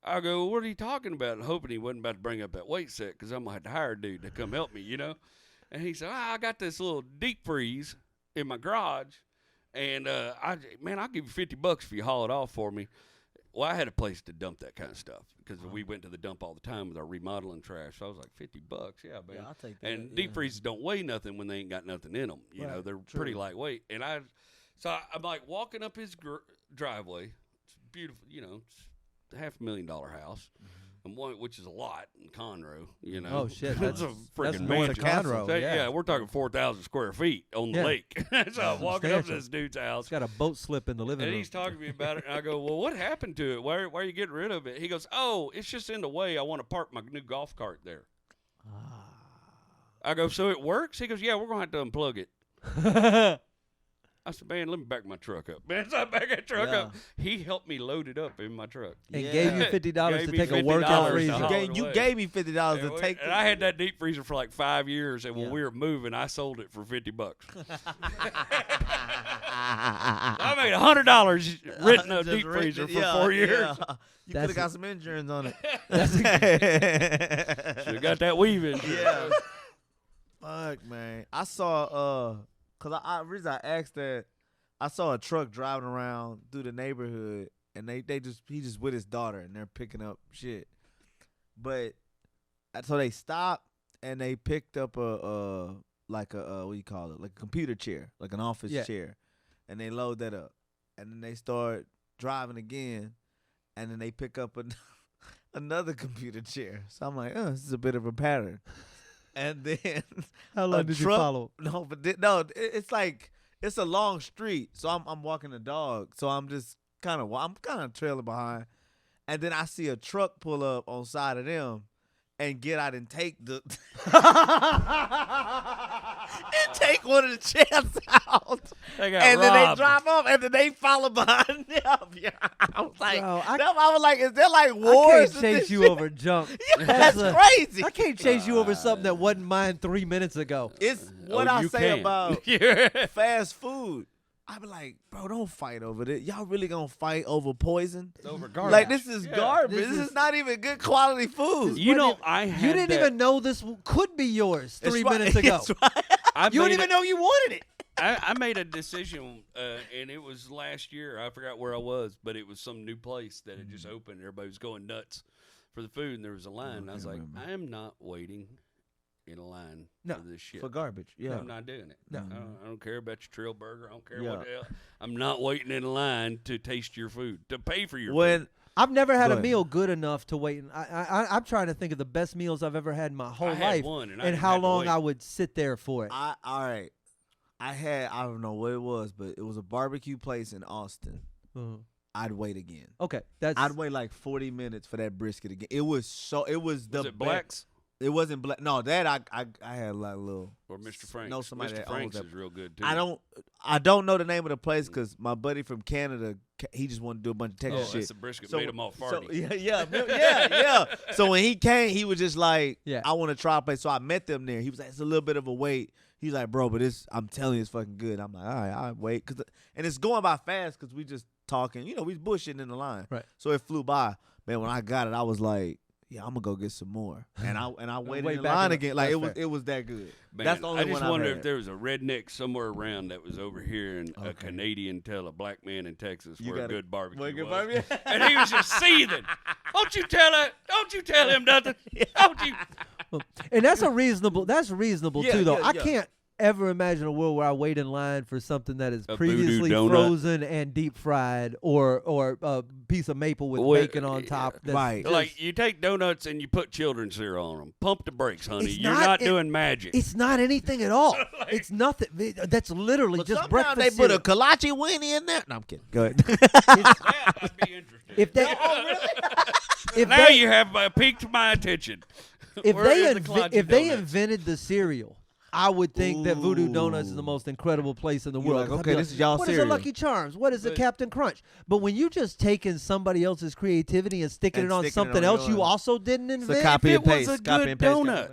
I go, well, what are you talking about? And hoping he wasn't about to bring up that weight set because I'm going to have to hire a dude to come help me, And he said, I got this little deep freeze in my garage, and I'll give you $50 if you haul it off for me. Well, I had a place to dump that kind of stuff because we went to the dump all the time with our remodeling trash. So I was like, $50, yeah, man. Yeah, I'll take that. And deep freezes don't weigh nothing when they ain't got nothing in them. They're pretty lightweight. And I'm like walking up his driveway. It's beautiful, it's $500,000 house. And which is a lot in Conroe, Oh shit, that's a freaking north of mansion. Conroe. Yeah, we're talking 4,000 square feet on the lake. So I'm walking up to this dude's house. It's got a boat slip in the living And room. he's talking to me about it, and I go, well, what happened to it? Why are you getting rid of it? He goes, oh, it's just in the way. I want to park my new golf cart there. I go, so it works? He goes, yeah, we're going to have to unplug it. I said, man, let me back my truck up. Man, so I back that truck up. He helped me load it up in my truck. And gave you $50 Gave to me take a $50 workout to freezer. haul it You away. gave me $50 to take. And I had that deep freezer for like 5 years, and when we were moving, I sold it for $50. I made $100 renting a deep freezer for 4 years. Yeah. You could have got some insurance on it. Should have got that weaving. Yeah. Fuck, man. I saw, because I reason I asked that, I saw a truck driving around through the neighborhood, and he just with his daughter, and they're picking up shit. But so they stopped and they picked up a what do you call it? Like a computer chair, like an office chair, and they load that up, and then they start driving again, and then they pick up another computer chair. So I'm like, this is a bit of a pattern. And then How long did you follow? No, but it's like it's a long street, so I'm walking the dog, so I'm just kind of trailing behind, and then I see a truck pull up on side of them, and get out and take and take one of the chairs out, and then they drive off, and then they follow behind them. Yeah, I was like, Bro, I was like, is there like I wars? can't chase you over junk. Yeah, that's crazy. I can't chase you over something that wasn't mine 3 minutes ago. It's what I say about fast food. I be like, bro, don't fight over this. Y'all really gonna fight over poison? It's over garbage. Like, this is garbage. This This is is not even good quality food. You know, I had You didn't that- even know this could be yours That's 3 right. minutes ago. That's right. I You made didn't even know you wanted it. I made a decision, and it was last year. I forgot where I was, but it was some new place that had just opened. Everybody was going nuts for the food, and there was a line. And I was like, I am not waiting in a line No. for this shit. For garbage. Yeah. I'm not doing it. No. I don't care about your trail burger. I don't care Yeah. what the hell. I'm not waiting in a line to taste your food, to pay for your When food. I've never had Go a ahead. meal good enough to wait. I'm trying to think of the best meals I've ever had in my whole I had life, one, and I and didn't how have to long wait. I would sit there for it. all right. I don't know what it was, but it was a barbecue place in Austin. Uh-huh. I'd wait again. Okay, that's I'd wait like 40 minutes for that brisket again. It was the Was it best. Black's It wasn't black. No, that I had like a little. or Mr. Frank's? No, somebody Mr. that owns Frank's that. is real good too. I don't know the name of the place because my buddy from Canada, he just wanted to do a bunch of Oh, Texas shit. that's the brisket made them all farty. Yeah. So when he came, he was just like, Yeah. I want to try a place. So I met them there. He was like, it's a little bit of a wait. He's like, bro, but I'm telling you, it's fucking good. I'm like, all right, I'll wait. And it's going by fast because we just talking. You know, we bushing in the line. Right. So it flew by. Man, when I got it, I was like, yeah, I'm gonna go get some more. And I waited Wait in back line in- again. Like that's it was fair. it was that good. Man, That's the only I just one wonder I've if had. there was a redneck somewhere around that was over here and a Canadian tell a black man in Texas You where a gotta- good barbecue Where good was. barbecue? And he was just seething. Don't you tell him nothing. Don't you? and that's reasonable Yeah, too, though. yeah, I yeah. can't ever imagine a world where I wait in line for something that is A Voodoo previously donut. frozen and deep fried, or a piece of maple with Well, bacon on top. That's Right. just- Like you take donuts and you put children's cereal on them. Pump the brakes, honey. It's You're not- not it- doing magic. It's not anything at all. It's nothing. That's literally But just sometimes breakfast they put a cereal. kolache weenie in there. No, I'm kidding. Go ahead. That I'd be interested. If they, if now they, you have piqued my attention. if Where they is the kolache if they donuts? invented the cereal, I would think that Voodoo Donuts is the most incredible place in the You're world. like, 'Cause I'd be okay, this is y'all What is cereal. a Lucky Charms? What is a But- Captain Crunch? But when you just taking somebody else's creativity and sticking And it on sticking it something on else you yours. also didn't It's a invent, copy If and it was paste. a Copy good and paste. donut.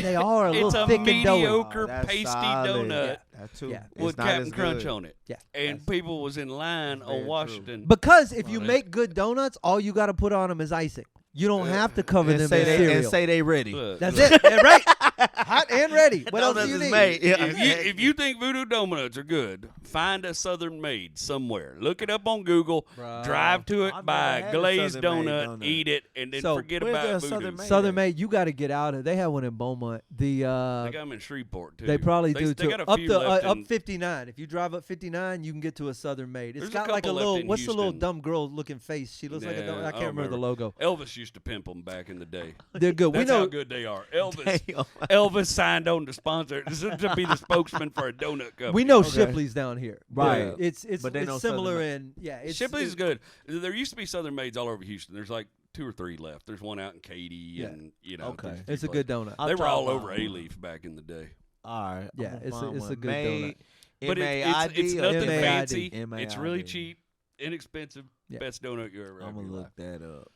they are a little It's a thick and doughy. mediocre That's pasty solid. donut That too. Yeah. It's with not Captain as Crunch good. on it. Yeah. And people was in line very on true. Washington. Because if you Well, make good donuts, all you got to put on them is icing. You don't have to cover And them say in they cereal. they ready. Look, That's look. it. Yeah, right? Hot and ready. What else do Donuts you is need? made. Yeah. If you think Voodoo Donuts are good, find a Southern Made somewhere. Look it up on Google. Bro. Drive to it, I've buy never a had a glazed Southern Made donut, donut. eat it, and then So, forget where's about that Voodoo. Southern Made? Southern Made, you got to get out of. They have one in Beaumont. They got them in Shreveport too. They probably They do they too. got a Up few to left up in- 59. If you drive up 59, you can get to a Southern Made. It's There's a got like a couple left little. in What's the little Houston. dumb girl looking face? She looks like a. Yeah, I can't remember the logo. Elvis used to pimp them back in the day. They're good. That's we know. how good they are. Elvis Damn. Elvis signed on to sponsor to be the spokesman for a donut company. We know Okay. Shipley's down here. Right. It's But they know similar Southern in It's Shipley's is good. There used to be Southern Maids all over Houston. There's like 2 or 3 left. There's one out in Katy, and Okay. there's It's a few good donut. I'll They were try all one. over A-Leaf back in the day. All right. Yeah, I'm it's a- gonna find it's a one. good Made, But it's M-A-I-D or nothing M-A-I-D. fancy. It's M-A-I-D. really cheap, inexpensive, Yeah. best donut you ever had. I'm in gonna your look life. that up.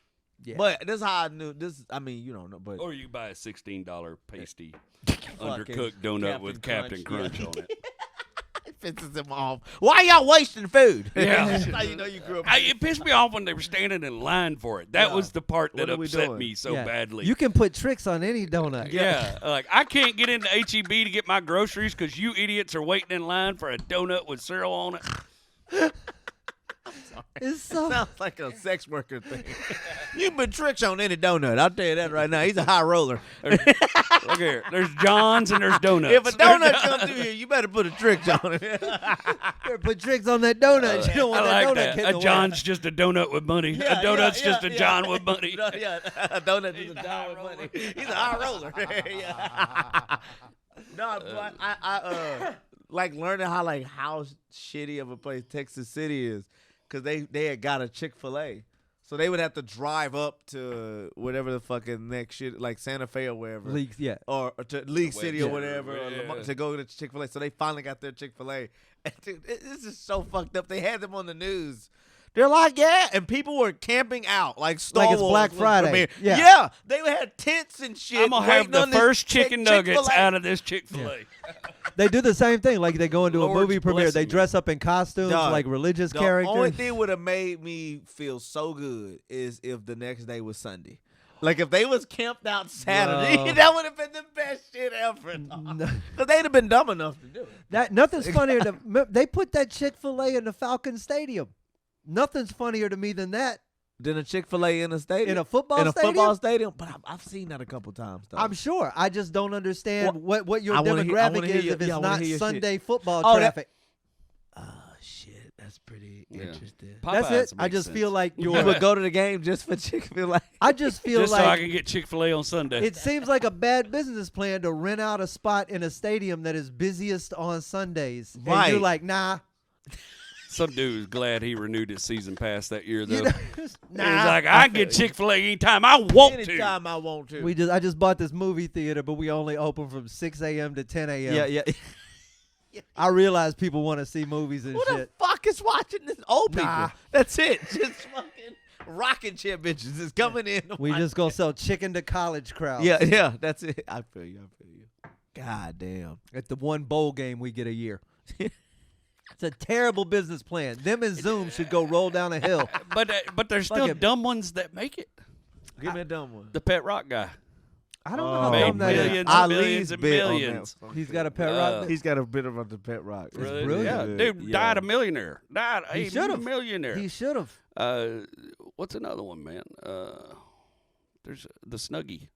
Yeah. But this is how I knew this. I mean, you don't know, but Or you buy a $16 pasty Fucking undercooked donut with Captain Captain Crunch on it. it pisses him off. Why y'all wasting food? Yeah. That's how you know you grew up. It pissed me off when they were standing in line for it. That Yeah. was the part What that are we upset doing? me so Yeah. badly. You can put tricks on any donut. Yeah, like I can't get into HEB to get my groceries because you idiots are waiting in line for a donut with cereal on it. It's so. Sounds like a sex worker thing. You can put tricks on any donut. I'll tell you that right now. He's a high roller. Look here. There's Johns and there's donuts. If a donut comes through here, you better put a trick on it. Better put tricks on that donut. You don't want I that like donut that. getting A away. John's just a donut with money. Yeah, a donut's yeah, just a yeah. John with money. No, yeah, a donut is a John with money. He's a high roller. Yeah. No, but I like learning how shitty of a place Texas City is, because they had got a Chick-fil-A. So they would have to drive up to whatever the fucking next shit, like Santa Fe or wherever. Leaks, yeah. Or to League City or Yeah. whatever, or Yeah. to go to Chick-fil-A. So they finally got their Chick-fil-A. And dude, this is so fucked up. They had them on the news. They're like, yeah, and people were camping out like Star Like it's Wars Black was Friday. premiering. Yeah. Yeah, they had tents and shit. I'm going to have waiting the on this first chicken nuggets Chick-fil-A. out of this Chick-fil-A. They do the same thing. Like they go into a Lord's movie premiere. They blessing dress up in costumes Dog, like religious The characters. only thing would have made me feel so good is if the next day was Sunday. Like if they was camped out Saturday, Bro. that would have been the best shit ever. No. Because they'd have been dumb enough to do it. That nothing's funnier than they put that Chick-fil-A in the Falcon Stadium. Nothing's funnier to me than that Then a Chick-fil-A in a stadium. in a football in a stadium. football stadium. But I've seen that a couple times though. I'm sure. I just don't understand what your I wanna hear- I demographic wanna hear is your- if it's yeah, I wanna not hear your shit. Sunday football Oh, that- traffic. Oh shit, that's pretty Yeah. interesting. That's Popeyes it. I makes just sense. feel like You your. would go to the game just for Chick-fil-A. I just feel Just so I like can get Chick-fil-A on Sunday. it seems like a bad business plan to rent out a spot in a stadium that is busiest on Sundays. And Right. you're like, nah. Some dude was glad he renewed his season pass that year, though. You know, He's nah. like, I can get Chick-fil-A anytime I want to. Anytime I want to. I just bought this movie theater, but we only open from 6 a.m. to 10 a.m. yeah. I realize people want to see movies and Who the shit. fuck is watching this? Old people. Nah. That's it. Just fucking rocking chair bitches is coming in. to We watch. just gonna sell chicken to college crowds. Yeah, that's it. I feel you. God damn. At the one bowl game we get a year. It's a terrible business plan. Them and Zoom should go roll down a hill. But there's still Fucking- dumb ones that make it. Give me a dumb one. The Pet Rock guy. I don't know how Oh, Made dumb that millions is. and Ali's millions and bit on that millions. one. He's got a pet Uh, rock. He's got a bit of the pet rock. It's Really? brilliant. Yeah, dude died a millionaire. Died He a should've. millionaire. He should have. What's another one, man? There's the Snuggie.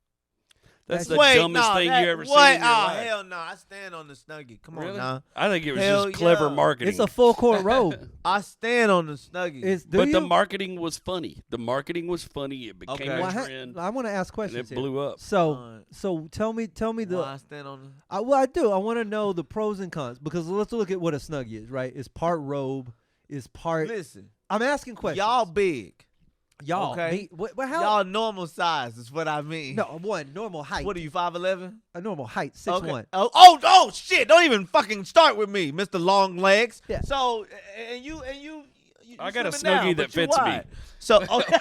That's the Wait, dumbest no, thing that- you ever seen what? in your Oh, life. hell no. I stand on the Snuggie. Come on Really? now. I think it was Hell just clever yeah. marketing. It's a full court robe. I stand on the Snuggie. Do but you? the marketing was funny. The marketing was funny. It became Okay. a Well, trend, I want to ask and questions it here. blew up. So tell me the. Why I stand on the Well, I do. I want to know the pros and cons because let's look at what a Snuggie is. Right? It's part robe. Is part. Listen, I'm asking questions. y'all big. Y'all. okay. Me, how? Y'all normal size is what I mean. No, one normal height. What are you, 5'11"? A normal height, 6'1". Oh shit! Don't even fucking start with me, Mr. Long Legs. Yeah. So and you I got a slimming down, Snuggie but that you fits me. wide. So okay.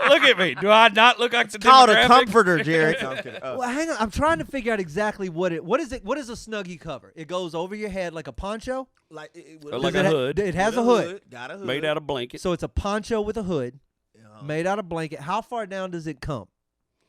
Look at me. Do I not look like the called a demographic? comforter, Jared. No, I'm kidding. Well, hang on. I'm trying to figure out exactly what is it. What is a Snuggie cover? It goes over your head like a poncho. Like Like Does a it hood. It has a hood. Got a hood. Made out of blanket. So it's a poncho with a hood, Yeah. made out of blanket. How far down does it come?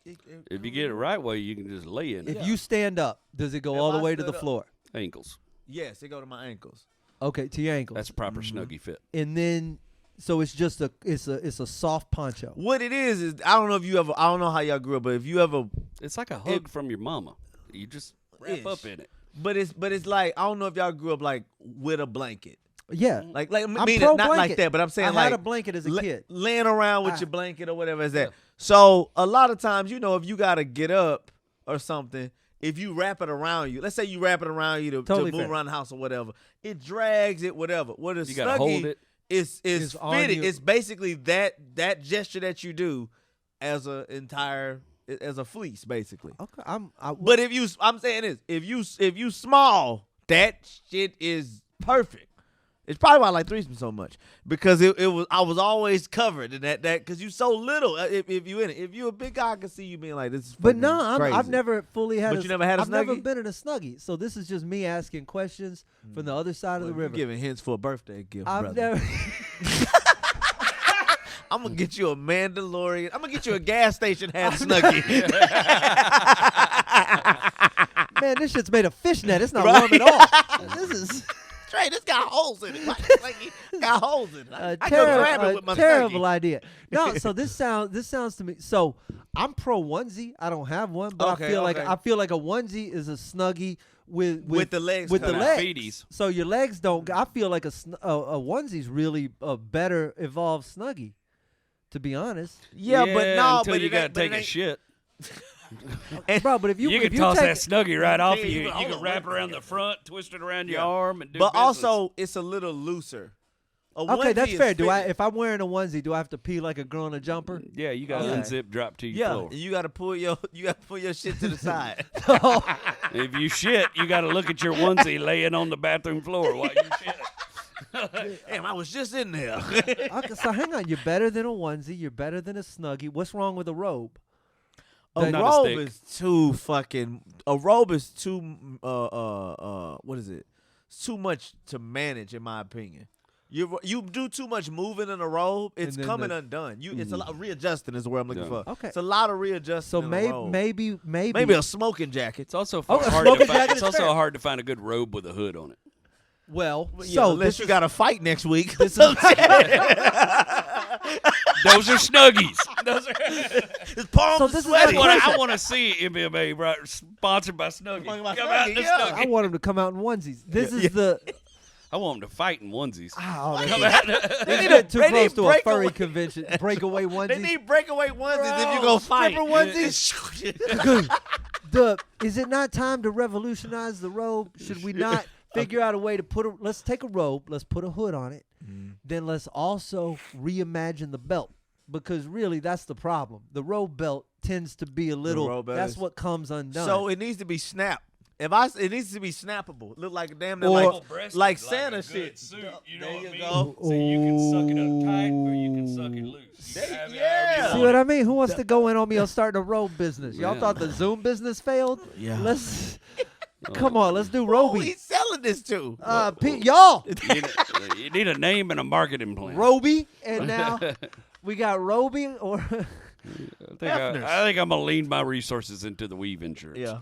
If you get it right way, you can just lay in it. If you stand up, does it go If all the I way to stood the up- floor? Ankles. Yes, it go to my ankles. Okay, to your ankles. That's proper Snuggie fit. And then, so it's just it's a soft poncho. What it is I don't know if you ever. I don't know how y'all grew up, but if you ever, It's like a hug from your mama. You just wrap Ish. up in it. but it's like I don't know if y'all grew up like with a blanket, Yeah, like I'm meaning pro not like blanket. that, but I'm saying I like had a blanket as a kid. laying around with Ah. your blanket or whatever is that. So a lot of times, if you gotta get up or something, if you wrap it around you, let's say you wrap it around you to Totally move fair. around the house or whatever, it drags it, whatever. What a You gotta hold Snuggie it. is It's on fitted. you. It's basically that gesture that you do as a fleece, basically. Okay, But I'm saying this, if you small, that shit is perfect. It's probably why I like threesome so much, because I was always covered in that because you so little. If you in it, if you a big guy, I can see you being like this. Is But fucking no, crazy. I've never fully had. But you never had a I've never Snuggie? been in a Snuggie, so this is just me asking questions from the other side of the You river. giving hints for a birthday gift, I've brother. never. I'm gonna get you a Mandalorian. I'm gonna get you a gas station hat Snuggie. Man, this shit's made of fishnet. It's not Right. warm at all. This is. straight. It's got holes in it. Why this blanket got holes in it? I can go grab it with my terrible Snuggie. idea. No, so this sounds to me. So I'm pro onesie. I don't have one, but Okay, I feel like okay. a onesie is a Snuggie with the legs with the cut out. legs. Feeties. So your legs don't. I feel like a onesie's really a better evolved Snuggie. To be honest, Yeah, but no, until but you it gotta ain't- but take it a ain't- shit. bro. But if you can if toss take, that snuggie right off of Yeah, you. you You can- hold can on, wrap wait. around the front, twist it around your Yeah. arm, and do But business. also, it's a little looser. A okay, onesie that's is fair. Do I? fitted. If I'm wearing a onesie, do I have to pee like a girl in a jumper? yeah, you got to Okay. unzip, drop to your Yeah, floor. and you got to pull your shit to the side. If you shit, you got to look at your onesie laying on the bathroom floor while you shit. Damn, I was just in there. Okay, so hang on. You're better than a onesie. You're better than a Snuggie. What's wrong with a robe? A Not a robe stick. is too fucking. A robe is too. What is it? It's too much to manage, in my opinion. You do too much moving in a robe. It's And then coming the- undone. It's a lot readjusting is the word I'm looking Yeah. for. Okay. It's a lot of readjusting. So in a robe. maybe maybe a smoking jacket. It's also Oh, a hard smoking to find. jacket It's is also fair. hard to find a good robe with a hood on it. well. Yeah, So unless this you is, got a fight next week. this is Those are snuggies. Those are. His palms So are this is sweaty. what I want to see MMA right, sponsored by Snuggie. Sponsored by Come out in the Snuggie, yeah. Snuggie. I want him to come out in onesies. This Yeah, is yeah. the. I want them to fight in onesies. Oh, Come that's out. They get too they close need to a furry breakaway. convention. Breakaway They onesies. need breakaway onesies if you Bro, go fight. stripper onesies? Good. Is it not time to revolutionize the robe? Should we not figure out a way to let's take a robe, let's put a hood on it, then let's also reimagine the belt. Because really, that's the problem. The robe belt tends to be a little, robe belt that's is- what comes undone. So it needs to be snapped. It needs to be snappable. Look like a damn near Or- like Santa shit. You There know what you I mean? go. So you can suck it up tight or you can suck it loose. You can have it Yeah. however you See want what it. I mean? Who wants to go in on me on starting a robe business? Y'all Yeah. thought the Zoom business failed? Yeah. Let's come on, let's do Who Roby. he's selling this to? Y'all, You need a name and a marketing plan. Roby, and now we got Roby or Hefners. I think I'm gonna lean my resources into the weave insurance. Yeah.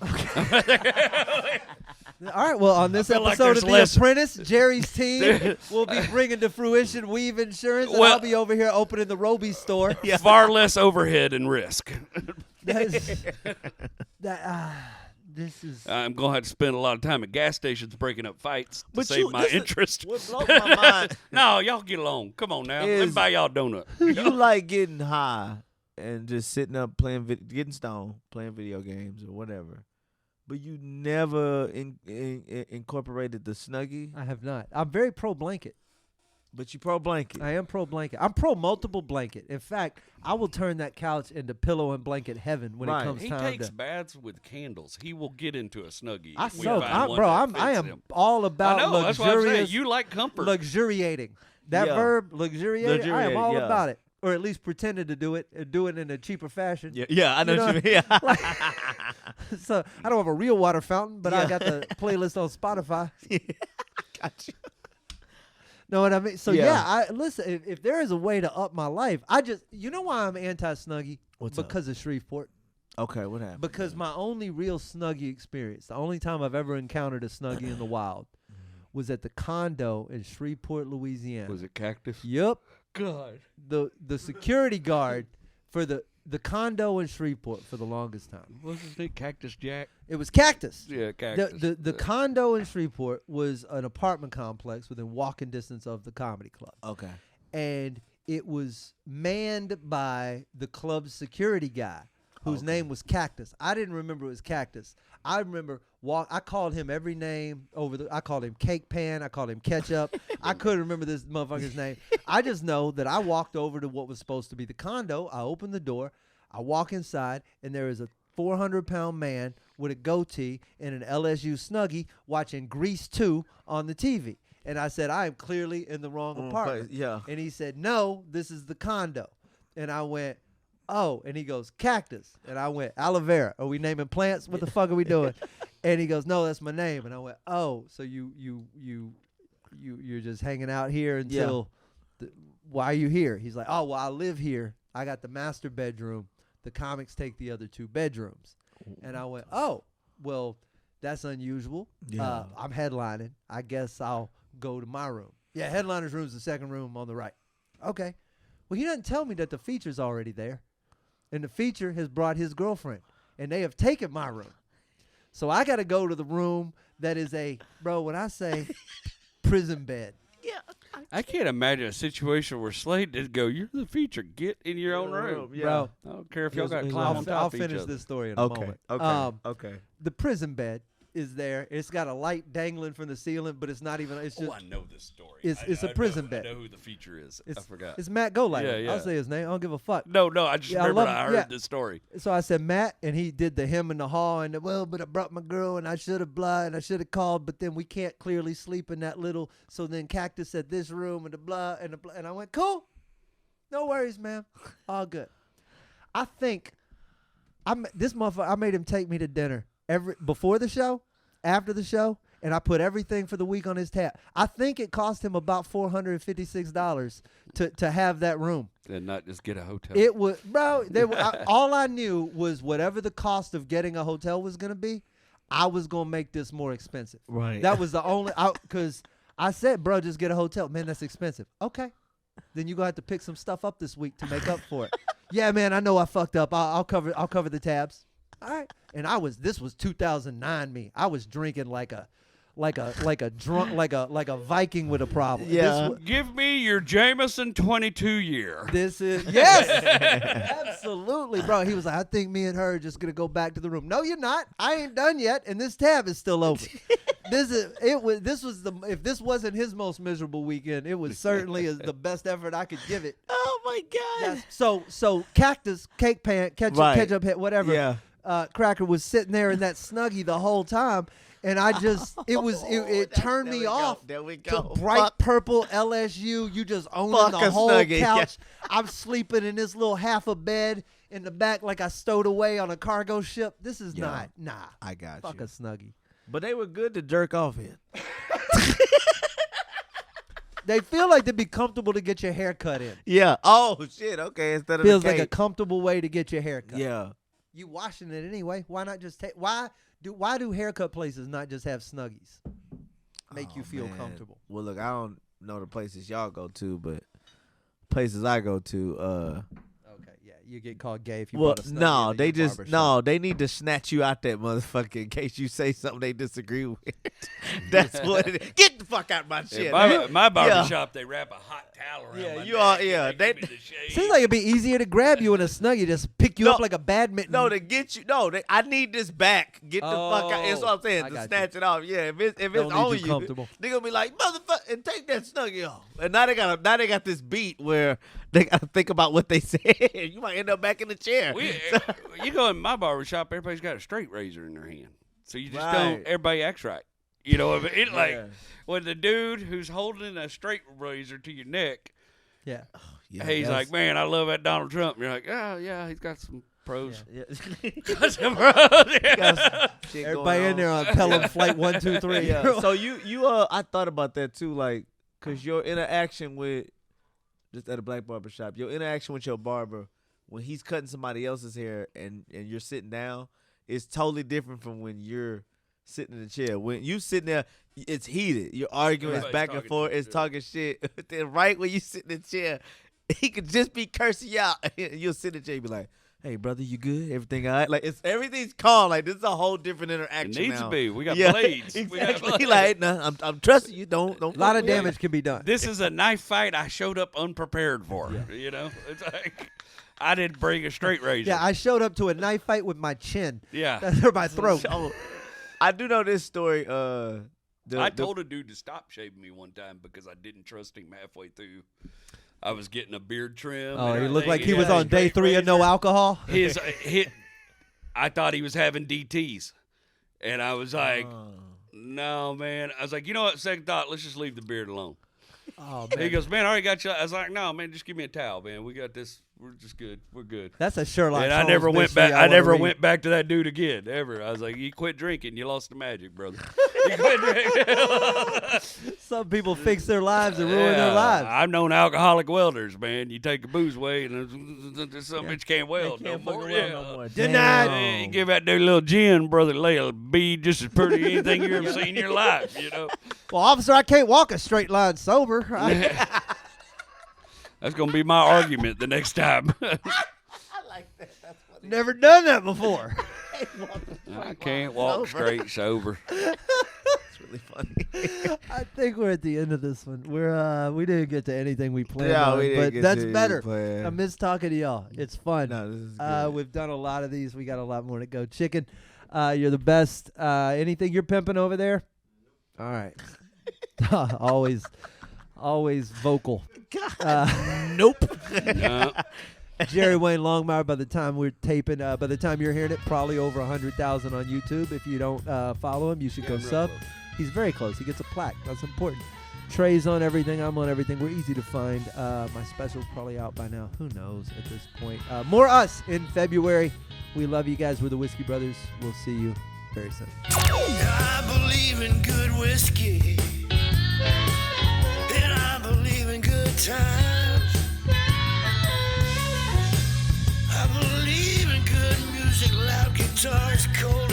all right. Well, on this feel like episode there's of The less- Apprentice, Jerry's team will be bringing to fruition Weave Insurance, and Well- I'll be over here opening the Roby store. Far less overhead and risk. That's, this is I'm gonna have to spend a lot of time at gas stations breaking up fights to But save you- my listen, interest. What blows my mind No, y'all get along. Come on now. Let me Is- buy y'all a donut. you like getting high and just sitting up playing, getting stoned, playing video games or whatever, but you never incorporated the Snuggie. I have not. I'm very pro blanket. But you pro blanket. I am pro blanket. I'm pro multiple blanket. In fact, I will turn that couch into pillow and blanket heaven when Right. it comes He time takes to. baths with candles. He will get into a Snuggie. I if we so, find one bro. that I fits am him. all about I know. That's what I'm saying. luxurious, You like comfort. luxuriating. That Yeah. verb, luxuriating. I am Luxuriate, all yeah. about it, or at least pretending to do it in a cheaper fashion. Yeah, I know, You know, what you mean. Yeah. So I don't have a real water fountain, but I Yeah. got the playlist on Spotify. Got you. Know what I mean? So Yeah. yeah, I listen. If there is a way to up my life, you know why I'm anti Snuggie? What's up? Because of Shreveport. Okay, what happened? Because my only real Snuggie experience, the only time I've ever encountered a Snuggie in the wild, was at the condo in Shreveport, Louisiana. Was it cactus? Yep. God. The security guard for the condo in Shreveport for the longest time. What was his name? Cactus Jack? It was Cactus. Yeah, cactus. The condo in Shreveport was an apartment complex within walking distance of the comedy club. Okay. And it was manned by the club's security guy, whose name was Cactus. I didn't remember it was Cactus. I remember I called him every name I called him Cake Pan. I called him Ketchup. I couldn't remember this motherfucker's name. I just know that I walked over to what was supposed to be the condo. I opened the door. I walk inside, and there is a 400-pound man with a goatee and an LSU Snuggie watching Grease 2 on the TV. And I said, I am clearly in the wrong apartment. Yeah. And he said, no, this is the condo. And I went, oh. And he goes, Cactus. And I went, aloe vera. Are we naming plants? What the fuck are we doing? And he goes, no, that's my name. And I went, oh, so you're just hanging out here until why are you here? He's like, oh, well, I live here. I got the master bedroom. The comics take the other 2 bedrooms. And I went, oh, well, that's unusual. Yeah. I'm headlining. I guess I'll go to my room. Yeah, headliner's room's the second room on the right. Okay. Well, he doesn't tell me that the feature's already there. And the feature has brought his girlfriend. And they have taken my room. So I got to go to the room that is when I say prison bed. Yeah. I can't imagine a situation where Slade did go, you're the feature. Get in your own room. Yeah. Bro, I don't care if y'all got to climb on top I'll of each finish other. this story in a moment. Okay. The prison bed is there. It's got a light dangling from the ceiling, but it's not even. It's just. I know this story. It's a prison bed. I know who the feature is. I forgot. It's Matt Golight. Yeah. I'll say his name. I don't give a fuck. No, I just remembered I heard this story. So I said Matt, and he did the him in the hall, and but I brought my girl, and I should have and I should have called, but then we can't clearly sleep in that little. So then Cactus said this room and the blah and the blah, and I went cool, no worries, man, all good. I think this motherfucker. I made him take me to dinner before the show, after the show. And I put everything for the week on his tab. I think it cost him about $456 to have that room. And not just get a hotel. It was, bro. All I knew was whatever the cost of getting a hotel was gonna be, I was gonna make this more expensive. Right. That was the only because I said, bro, just get a hotel. Man, that's expensive. Okay, then you gonna have to pick some stuff up this week to make up for it. Yeah, man, I know I fucked up. I'll cover the tabs. All right. And this was 2009 me. I was drinking like a drunk like a Viking with a problem. Yeah. Give me your Jameson 22 year. This is yes, absolutely, bro. He was like, I think me and her are just gonna go back to the room. No, you're not. I ain't done yet, and this tab is still open. If this wasn't his most miserable weekend, it was certainly the best effort I could give it. Oh my God. Yes. So Cactus, Cake Pan, ketchup head, whatever. Yeah. Cracker was sitting there in that Snuggie the whole time. And I just, it turned me off. There we go. To bright purple LSU, you just owning the whole Snuggie. couch. Yeah. I'm sleeping in this little half a bed in the back like I stowed away on a cargo ship. This is not, I got fuck you. a Snuggie. But they were good to jerk off in. They feel like they'd be comfortable to get your hair cut in. Yeah. Oh, shit. Okay. Instead of Feels the like a cake. comfortable way to get your hair cut. Yeah. You washing it anyway. Why not just take, why do haircut places not just have Snuggies? Make you feel comfortable. Well, look, I don't know the places y'all go to, but places I go to, okay, yeah, you get called gay if you well, bought a Snuggie no, at they your just barbershop. they need to snatch you out that motherfucker in case you say something they disagree with. That's what it is. Get the fuck out of my shit. My barbershop, they wrap a hot towel around my neck. They Seems like it'd be easier to grab you in a Snuggie, just pick you up like a badminton. No, to get you. No, I need this back. Get the fuck out. That's what I'm saying. I To got snatch it off. Yeah, if it's Don't on need you you, comfortable. they gonna be like motherfucker and take that Snuggie off. And now they got this beat where they gotta think about what they said. You might end up back in the chair. You go in my barbershop, everybody's got a straight razor in their hand. So you just Right. don't, everybody acts right. You know what I mean? Like when the dude who's holding a straight razor to your neck, Yeah. Yeah, he's that's- like, man, I love that Donald Trump. You're like, oh, yeah, he's got some pros. Yeah. Got some pros. Yeah. Shit Everybody going in there on Pelham Flight 1, 2, 3. Yeah. So you I thought about that too, like, cause your interaction with just at a black barber shop, your interaction with your barber when he's cutting somebody else's hair and you're sitting down is totally different from when you're sitting in the chair. When you sitting there, it's heated. You're arguing, it's Everybody's back and talking forth, shit, it's yeah. talking shit. Then right when you sit in the chair, he could just be cursing you out. You'll sit in the chair and be like, hey brother, you good? Everything all right? Like everything's calm. Like this is a whole different It interaction. needs now. to be. We got Yeah, blades. We got Exactly. blades. Like, nah, I'm trusting you. Don't. A lot of damage can be done. This is a knife fight I showed up unprepared for. You know, it's like I didn't bring a straight razor. Yeah, I showed up to a knife fight with my chin. Yeah. That's through my throat. So, I do know this story. I told a dude to stop shaving me one time because I didn't trust him halfway through. I was getting a beard trim. Oh, and he looked everything. like he had was a on day straight 3 of no razor. alcohol. I thought he was having DTs. And I was like, no, man. I was like, you know what? Second thought, let's just leave the beard alone. Oh, He goes, man, I already got you. I was like, no, man, just give me a towel, man. We got this We're just good. We're good. That's a Sherlock And I Holmes never went mystery back. I I never wanna went read. back to that dude again. Ever. I was like, you quit drinking. You lost the magic, brother. You quit drinking. Some people fix their lives and ruin their lives. I've known alcoholic welders, man. You take a booze away, and there's some bitch can't weld They can't no fucking more. weld Yeah. no more. Denied. Damn. You give that dude a little gin, brother, lay a bead just as pretty as anything you ever seen in your life, you know. Well, officer, I can't walk a straight line sober. That's gonna be my argument the next time. Never done that before. I can't walk straight sober. It's really funny. I think we're at the end of this one. We didn't get to anything we planned Yeah, on, we didn't but get that's to better. plan. I miss talking to y'all. It's fun. No, this is good. We've done a lot of these. We got a lot more to go. Chicken, you're the best. Anything you're pimping over there? All right. always vocal. Nope. No. Jerry Wayne Longmire, by the time we're taping, by the time you're hearing it, probably over 100,000 on YouTube. If you don't follow him, you should go Getting real sub. close. He's very close. He gets a plaque. That's important. Trey's on everything. I'm on everything. We're easy to find. My special's probably out by now. Who knows at this point? More us in February. We love you guys. We're the Whiskey Brothers. We'll see you very soon. I believe in good whiskey, and I believe in good times. I believe in good music, loud guitars, cold